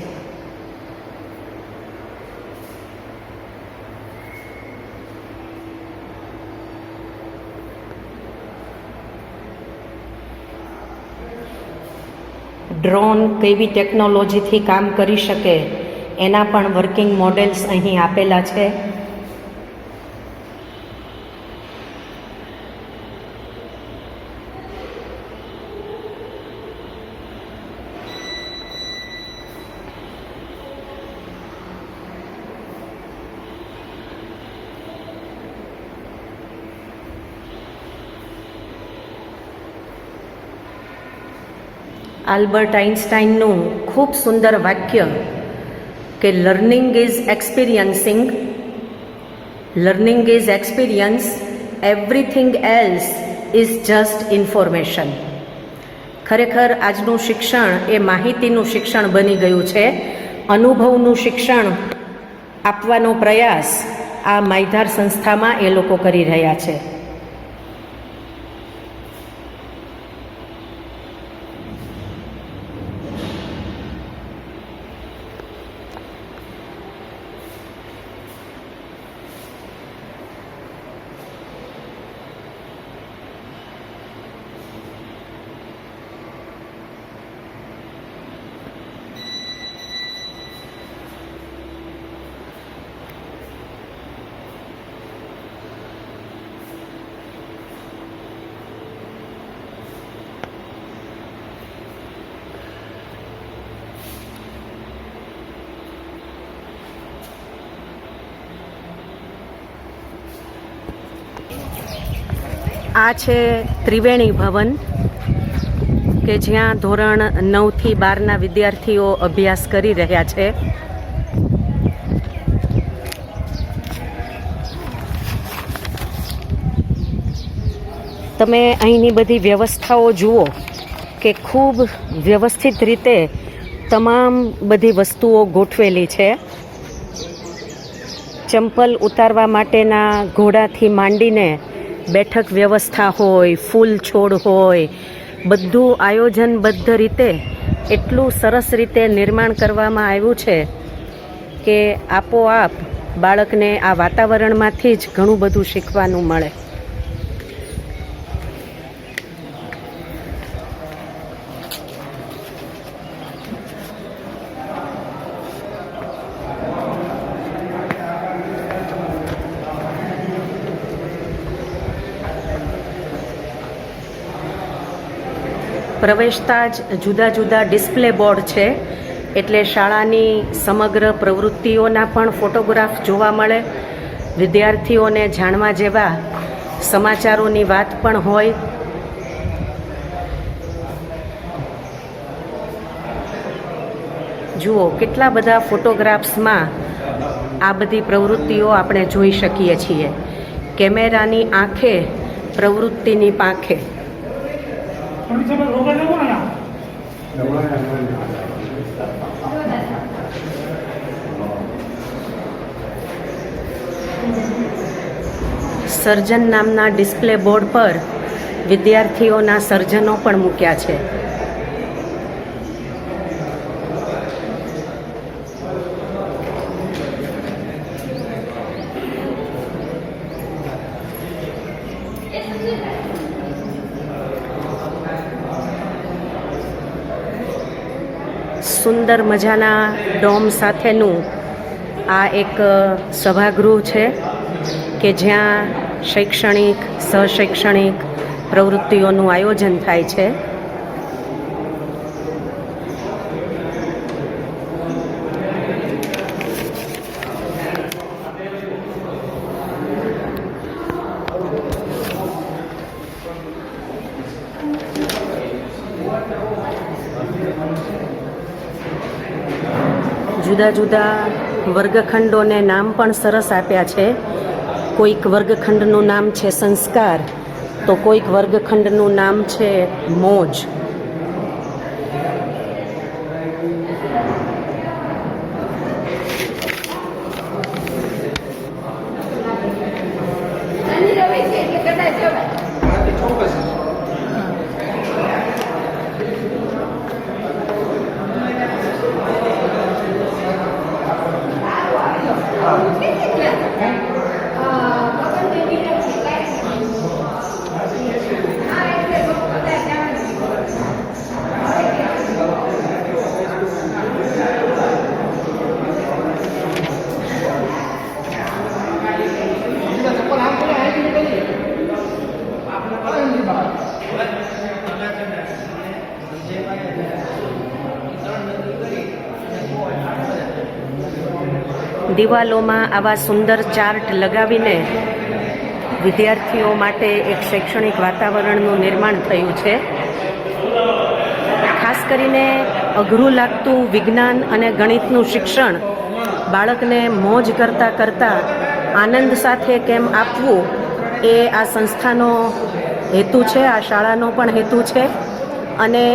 Speaker 2: ડ્રોન કેવી ટેકનોલોજીથી કામ કરી શકે એના પણ વર્કિંગ મોડેલ્સ અહીં આપેલા છે. આલ્બર્ટ આઇન્સ્ટાઈનનું ખૂબ સુંદર વાક્ય કે learning is experiencing, learning is experience, everything else is just information. ખરેખર આજનું શિક્ષણ એ માહિતીનું શિક્ષણ બની ગયું છે. અનુભવનું શિક્ષણ આપવાનો પ્રયાસ આ માયધાર સંસ્થામાં એ લોકો કરી રહ્યા છે. આ છે ત્રિવેણી ભવન. કે જ્યાં ધોરણ 9 થી 12ના વિદ્યાર્થીઓ અભ્યાસ કરી રહ્યા છે. તમે અહીંની બધી વ્યવસ્થાઓ જુઓ કે ખૂબ વ્યવસ્થિત રીતે તમામ બધી વસ્તુઓ ગોઠવેલી છે. ચંપલ ઉતારવા માટેના ઘોડાથી માંડીને બેઠક વ્યવસ્થા હોય, ફૂલ છોડ હોય, બધું આયોજનબદ્ધ રીતે એટલું સરસ રીતે નિર્માણ કરવામાં આવ્યું છે કે આપોઆપ બાળકને આ વાતાવરણમાંથી જ ઘણું બધું શીખવાનું મળે. પ્રવેશતા જ જુદા જુદા ડિસ્પ્લે બોર્ડ છે, એટલે શાળાની સમગ્ર પ્રવૃત્તિઓના પણ ફોટોગ્રાફ જોવા મળે. વિદ્યાર્થીઓને જાણવા જેવા સમાચારોની વાત પણ હોય. જુઓ કેટલા બધા ફોટોગ્રાફ્સમાં આ બધી પ્રવૃત્તિઓ આપણે જોઈ શકીએ છીએ. કેમેરાની આંખે પ્રવૃત્તિની પાંખે. સર્જન નામના ડિસ્પ્લે બોર્ડ પર વિદ્યાર્થીઓના સર્જનો પણ મૂક્યા છે. સુંદર મજાના ડોમ સાથેનું આ એક સભાગૃહ છે કે જ્યાં શૈક્ષણિક, સહશૈક્ષણિક પ્રવૃત્તિઓનું આયોજન થાય છે. જુદા જુદા વર્ગખંડોને નામ પણ સરસ આપ્યા છે. કોઈક વર્ગખંડનું નામ છે સંસ્કાર, તો કોઈક વર્ગખંડનું નામ છે મોજ. દિવાલોમાં આવા સુંદર ચાર્ટ લગાવીને વિદ્યાર્થીઓ માટે એક શૈક્ષણિક વાતાવરણનું નિર્માણ થયું છે. ખાસ કરીને અઘરું લાગતું વિજ્ઞાન અને ગણિતનું શિક્ષણ બાળકને મોજ કરતાં કરતાં આનંદ સાથે કેમ આપવું એ આ સંસ્થાનો હેતુ છે, આ શાળાનો પણ હેતુ છે. અને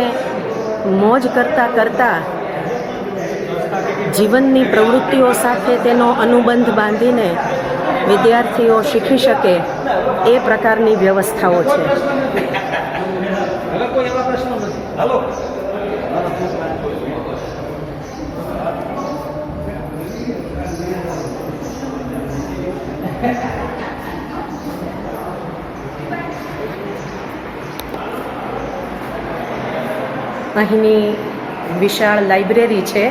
Speaker 2: મોજ કરતાં કરતાં જીવનની પ્રવૃત્તિઓ સાથે તેનો અનુબંધ બાંધીને વિદ્યાર્થીઓ શીખી શકે એ પ્રકારની વ્યવસ્થાઓ છે. અહીંની વિશાળ લાઇબ્રેરી છે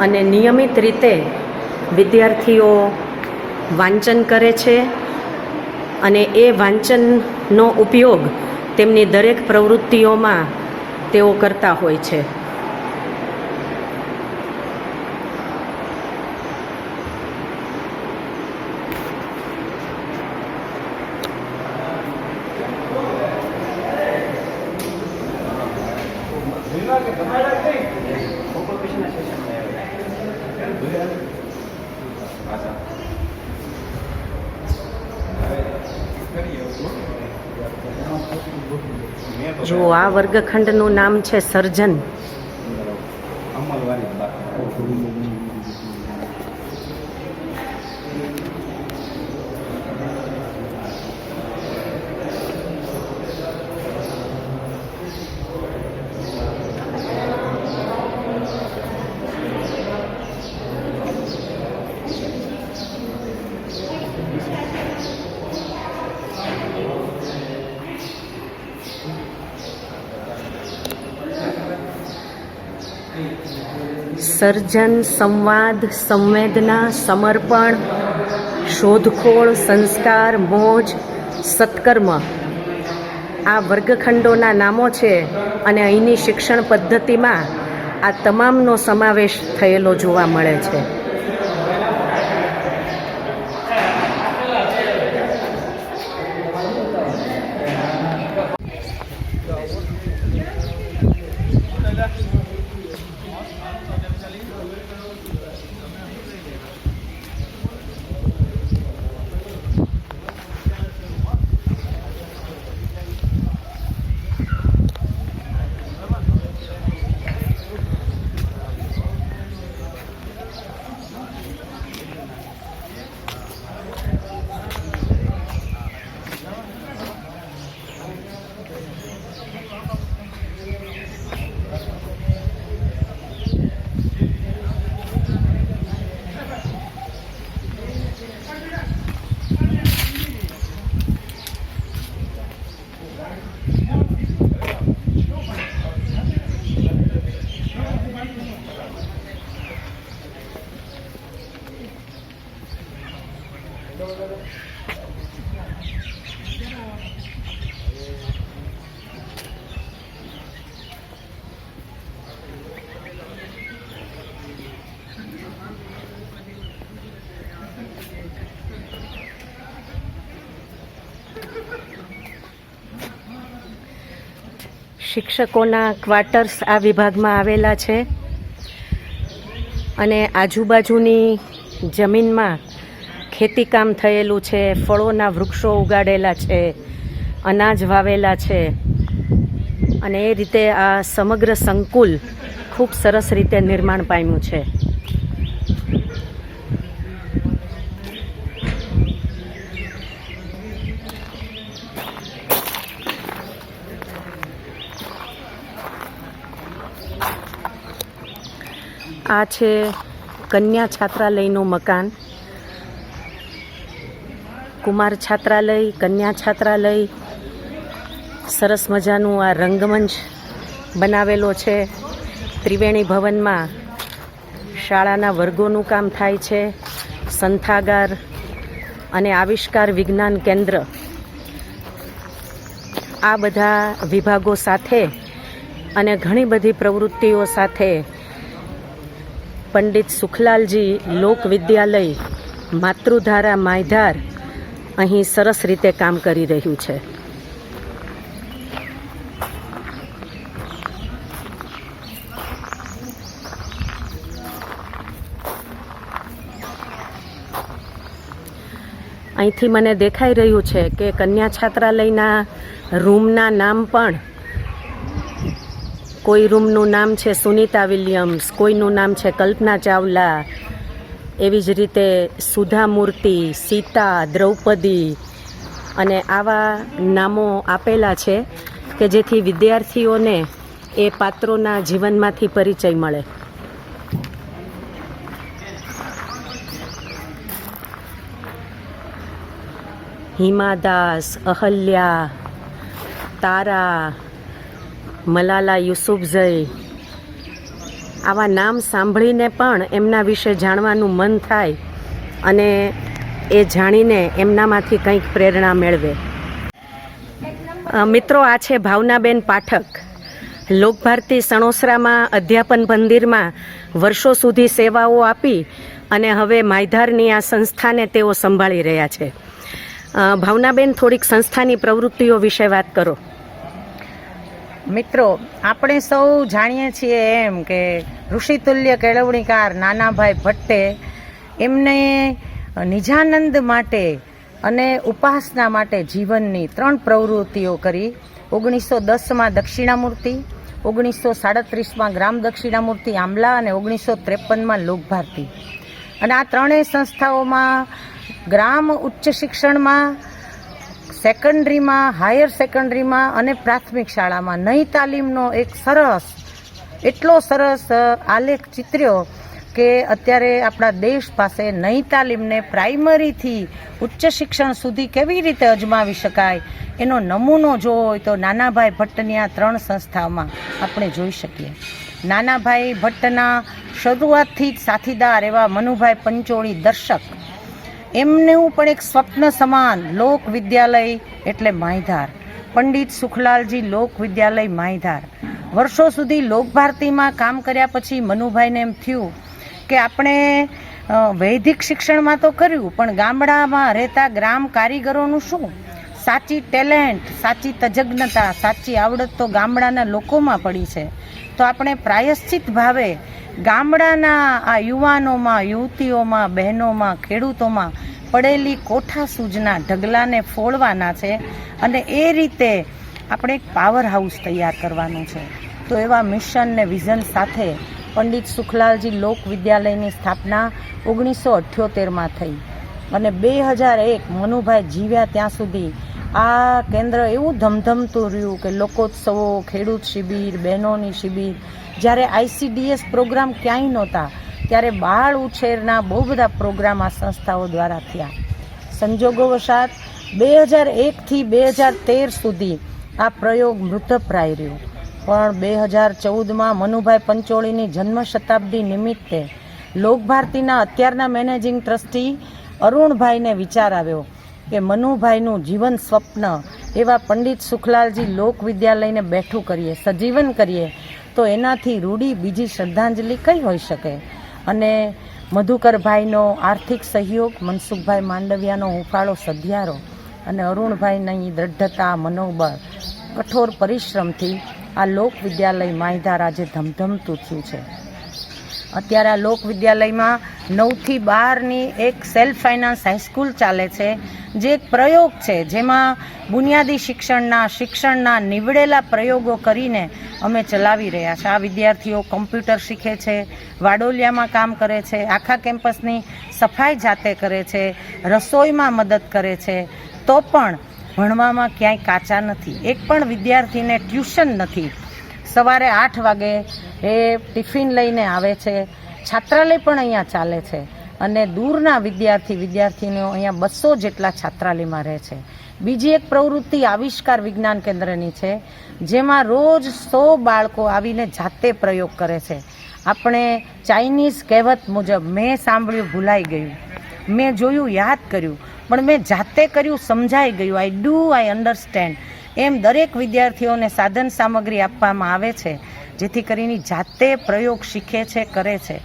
Speaker 2: અને નિયમિત રીતે વિદ્યાર્થીઓ વાંચન કરે છે અને એ વાંચનનો ઉપયોગ તેમની દરેક પ્રવૃત્તિઓમાં તેઓ કરતા હોય છે. જો આ વર્ગખંડનું નામ છે સર્જન. સર્જન, સંવાદ, સંવેદના, સમર્પણ, શોધખોળ, સંસ્કાર, મોજ, સત્કર્મ આ વર્ગખંડોના નામો છે અને અહીંની શિક્ષણ પદ્ધતિમાં આ તમામનો સમાવેશ થયેલો જોવા મળે છે. શિક્ષકોના ક્વાર્ટર્સ આ વિભાગમાં આવેલા છે અને આજુબાજુની જમીનમાં ખેતીકામ થયેલું છે, ફળોના વૃક્ષો ઉગાડેલા છે, અનાજ વાવેલા છે અને એ રીતે આ સમગ્ર સંકુલ ખૂબ સરસ રીતે નિર્માણ પામ્યું છે. આ છે કન્યા છાત્રાલયનું મકાન. કુમાર છાત્રાલય, કન્યા છાત્રાલય, સરસ મજાનું આ રંગમંચ બનાવેલો છે. ત્રિવેણી ભવનમાં શાળાના વર્ગોનું કામ થાય છે. સંથાગાર અને આવિષ્કાર વિજ્ઞાન કેન્દ્ર આ બધા વિભાગો સાથે અને ઘણી બધી પ્રવૃત્તિઓ સાથે પંડિત સુખલાલજી લોક વિદ્યાલય માતૃધારા માયધાર અહીં સરસ રીતે કામ કરી રહ્યું છે. અહીંથી મને દેખાઈ રહ્યું છે કે કન્યા છાત્રાલયના રૂમના નામ પણ કોઈ રૂમનું નામ છે સુનીતા વિલિયમ્સ, કોઈનું નામ છે કલ્પના ચાવલા, એવી જ રીતે સુધા મૂર્તિ, સીતા, દ્રૌપદી અને આવા નામો આપેલા છે કે જેથી વિદ્યાર્થીઓને એ પાત્રોના જીવનમાંથી પરિચય મળે. હિમા દાસ, અહલ્યા, તારા, મલાલા યુસુફઝઈ આવા નામ સાંભળીને પણ એમના વિશે જાણવાનું મન થાય અને એ જાણીને એમનામાંથી કંઈક પ્રેરણા મેળવે. મિત્રો, આ છે ભાવનાબેન પાઠક. લોકભારતી સણોસરામાં અધ્યાપન મંદિરમાં વર્ષો સુધી સેવાઓ આપી અને હવે માયધારની આ સંસ્થાને તેઓ સંભાળી રહ્યા છે. ભાવનાબેન, થોડીક સંસ્થાની પ્રવૃત્તિઓ વિશે વાત કરો. મિત્રો, આપણે સૌ જાણીએ છીએ એમ કે ઋષિતુલ્ય કેળવણીકાર નાનાભાઈ ભટ્ટે એમને નિજાનંદ માટે અને ઉપાસના માટે જીવનની 3 પ્રવૃત્તિઓ કરી. 1910માં દક્ષિણામૂર્તિ, 1937માં ગ્રામ દક્ષિણામૂર્તિ આંબલા અને 1953માં લોકભારતી. અને આ ત્રણેય સંસ્થાઓમાં ગ્રામ ઉચ્ચ શિક્ષણમાં, સેકન્ડરીમાં, હાયર સેકન્ડરીમાં અને પ્રાથમિક શાળામાં નઈ તાલીમનો એક એટલો સરસ આલેખ ચિત્ર્યો કે અત્યારે આપણા દેશ પાસે નઈ તાલીમને પ્રાઇમરીથી ઉચ્ચ શિક્ષણ સુધી કેવી રીતે અજમાવી શકાય એનો નમૂનો જોવો હોય તો નાનાભાઈ ભટ્ટની આ 3 સંસ્થાઓમાં આપણે જોઈ શકીએ. નાનાભાઈ ભટ્ટના શરૂઆતથી જ સાથીદાર એવા મનુભાઈ પંચોળી દર્શક, એમનું પણ એક સ્વપ્ન સમાન લોક વિદ્યાલય એટલે માયધાર, પંડિત સુખલાલજી લોક વિદ્યાલય માયધાર. વર્ષો સુધી લોકભારતીમાં કામ કર્યા પછી મનુભાઈને એમ થયું કે આપણે વૈદિક શિક્ષણમાં તો કર્યું, પણ ગામડામાં રહેતા ગ્રામ કારીગરોનું શું? સાચી ટેલેન્ટ, સાચી તજજ્ઞતા, સાચી આવડત તો ગામડાના લોકોમાં પડી છે. તો આપણે પ્રાયશ્ચિત ભાવે ગામડાના આ યુવાનોમાં, યુવતીઓમાં, બહેનોમાં, ખેડૂતોમાં પડેલી કોઠા સૂજના ઢગલાને ફોડવાના છે અને એ રીતે આપણે એક પાવર હાઉસ તૈયાર કરવાનું છે. તો એવા મિશન ને વિઝન સાથે પંડિત સુખલાલજી લોક વિદ્યાલયની સ્થાપના 1978માં થઈ અને 2001 મનુભાઈ જીવ્યા ત્યાં સુધી આ કેન્દ્ર એવું ધમધમતું રહ્યું કે લોકોત્સવો, ખેડૂત શિબિર, બહેનોની શિબિર. જ્યારે ICDS પ્રોગ્રામ ક્યાંય નહોતા ત્યારે બાળ ઉછેરના બહુ બધા પ્રોગ્રામ આ સંસ્થાઓ દ્વારા થયા. સંજોગોવશાત 2001થી 2013 સુધી આ પ્રયોગ મૃતપ્રાય રહ્યો. પણ 2014માં મનુભાઈ પંચોળીની જન્મ શતાબ્દી નિમિત્તે લોકભારતીના અત્યારના મેનેજિંગ ટ્રસ્ટી અરુણભાઈને વિચાર આવ્યો કે મનુભાઈનું જીવન સ્વપ્ન એવા પંડિત સુખલાલજી લોક વિદ્યાલયને બેઠું કરીએ, સજીવન કરીએ, તો એનાથી રૂડી બીજી શ્રદ્ધાંજલિ કઈ હોઈ શકે. અને મધુકરભાઈનો આર્થિક સહયોગ, મનસુખભાઈ માંડવિયાનો હુંફાળો સધિયારો અને અરુણભાઈની દ્રઢતા, મનોબળ, કઠોર પરિશ્રમથી આ લોક વિદ્યાલય માયધાર આજે ધમધમતું થયું છે. અત્યારે આ લોક વિદ્યાલયમાં 9થી 12ની એક સેલ્ફ ફાઇનાન્સ હાઈસ્કૂલ ચાલે છે, જે એક પ્રયોગ છે જેમાં બુનિયાદી શિક્ષણના નીવડેલા પ્રયોગો કરીને અમે ચલાવી રહ્યા છે. આ વિદ્યાર્થીઓ કમ્પ્યુટર શીખે છે, વાડોલિયામાં કામ કરે છે, આખા કેમ્પસની સફાઈ જાતે કરે છે, રસોઈમાં મદદ કરે છે, તો પણ ભણવામાં ક્યાંય કાચા નથી. એક પણ વિદ્યાર્થીને ટ્યુશન નથી. સવારે 8 વાગે એ ટિફિન લઈને આવે છે. છાત્રાલય પણ અહીંયા ચાલે છે અને દૂરના વિદ્યાર્થીનીઓ અહીંયા 200 જેટલા છાત્રાલયમાં રહે છે. બીજી એક પ્રવૃત્તિ આવિષ્કાર વિજ્ઞાન કેન્દ્રની છે, જેમાં રોજ 100 બાળકો આવીને જાતે પ્રયોગ કરે છે. આપણે ચાઇનીઝ કહેવત મુજબ મેં સાંભળ્યું ભૂલાઈ ગયું, મેં જોયું યાદ કર્યું, પણ મેં જાતે કર્યું સમજાઈ ગયું, આઈ અન્ડરસ્ટેન્ડ. એમ દરેક વિદ્યાર્થીઓને સાધન સામગ્રી આપવામાં આવે છે જેથી કરીને જાતે પ્રયોગ શીખે છે, કરે છે.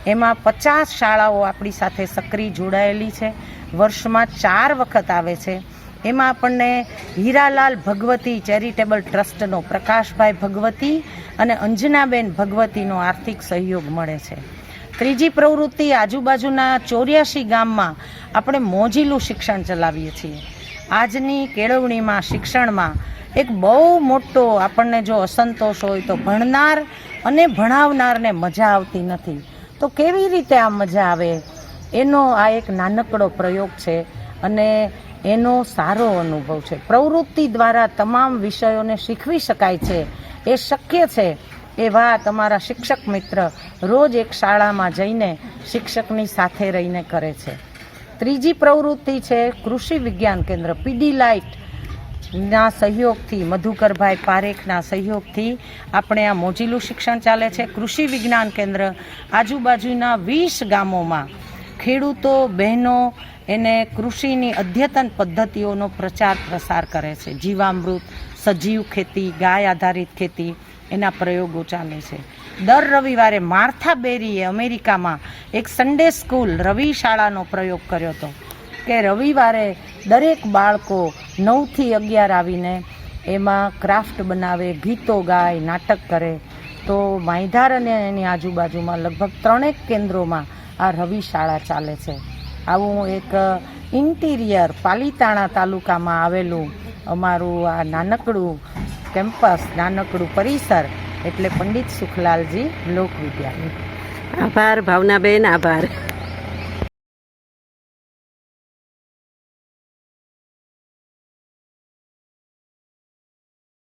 Speaker 2: એમાં 50 શાળાઓ આપણી સાથે સક્રિય જોડાયેલી છે. વર્ષમાં 4 વખત આવે છે. એમાં આપણને હીરાલાલ ભગવતી ચેરિટેબલ ટ્રસ્ટનો પ્રકાશભાઈ ભગવતી અને અંજનાબેન ભગવતીનો આર્થિક સહયોગ મળે છે. ત્રીજી પ્રવૃત્તિ, આજુબાજુના 84 ગામમાં આપણે મોજીલું શિક્ષણ ચલાવીએ છીએ. આજની કેળવણીમાં, શિક્ષણમાં એક બહુ મોટો આપણને જો અસંતોષ હોય તો ભણનાર અને ભણાવનારને મજા આવતી નથી. તો કેવી રીતે આ મજા આવે એનો આ એક નાનકડો પ્રયોગ છે અને એનો સારો અનુભવ છે. પ્રવૃત્તિ દ્વારા તમામ વિષયોને શીખવી શકાય છે, એ શક્ય છે. એવા તમારા શિક્ષક મિત્ર રોજ એક શાળામાં જઈને શિક્ષકની સાથે રહીને કરે છે. ત્રીજી પ્રવૃત્તિ છે કૃષિ વિજ્ઞાન કેન્દ્ર. પીડી લાઇટના સહયોગથી, મધુકરભાઈ પારેખના સહયોગથી આપણે આ મોજીલું શિક્ષણ ચાલે છે. કૃષિ વિજ્ઞાન કેન્દ્ર આજુબાજુના 20 ગામોમાં ખેડૂતો, બહેનો એને કૃષિની અદ્યતન પદ્ધતિઓનો પ્રચાર પ્રસાર કરે છે. જીવામૃત, સજીવ ખેતી, ગાય આધારિત ખેતી, એના પ્રયોગો ચાલે છે. દર રવિવારે માર્થા બેરીએ અમેરિકામાં એક સન્ડે સ્કૂલ રવિ શાળાનો પ્રયોગ કર્યો હતો કે રવિવારે દરેક બાળકો 9 થી 11 આવીને એમાં ક્રાફ્ટ બનાવે, ગીતો ગાય, નાટક કરે. તો માયધાર અને એની આજુબાજુમાં લગભગ 3 કેન્દ્રોમાં આ રવિ શાળા ચાલે છે. આવું એક ઇન્ટિરિયર પાલીતાણા તાલુકામાં આવેલું અમારું આ નાનકડું કેમ્પસ, નાનકડું પરિસર એટલે પંડિત સુખલાલજી લોક વિદ્યાલય.
Speaker 4: આભાર ભાવનાબેન, આભાર.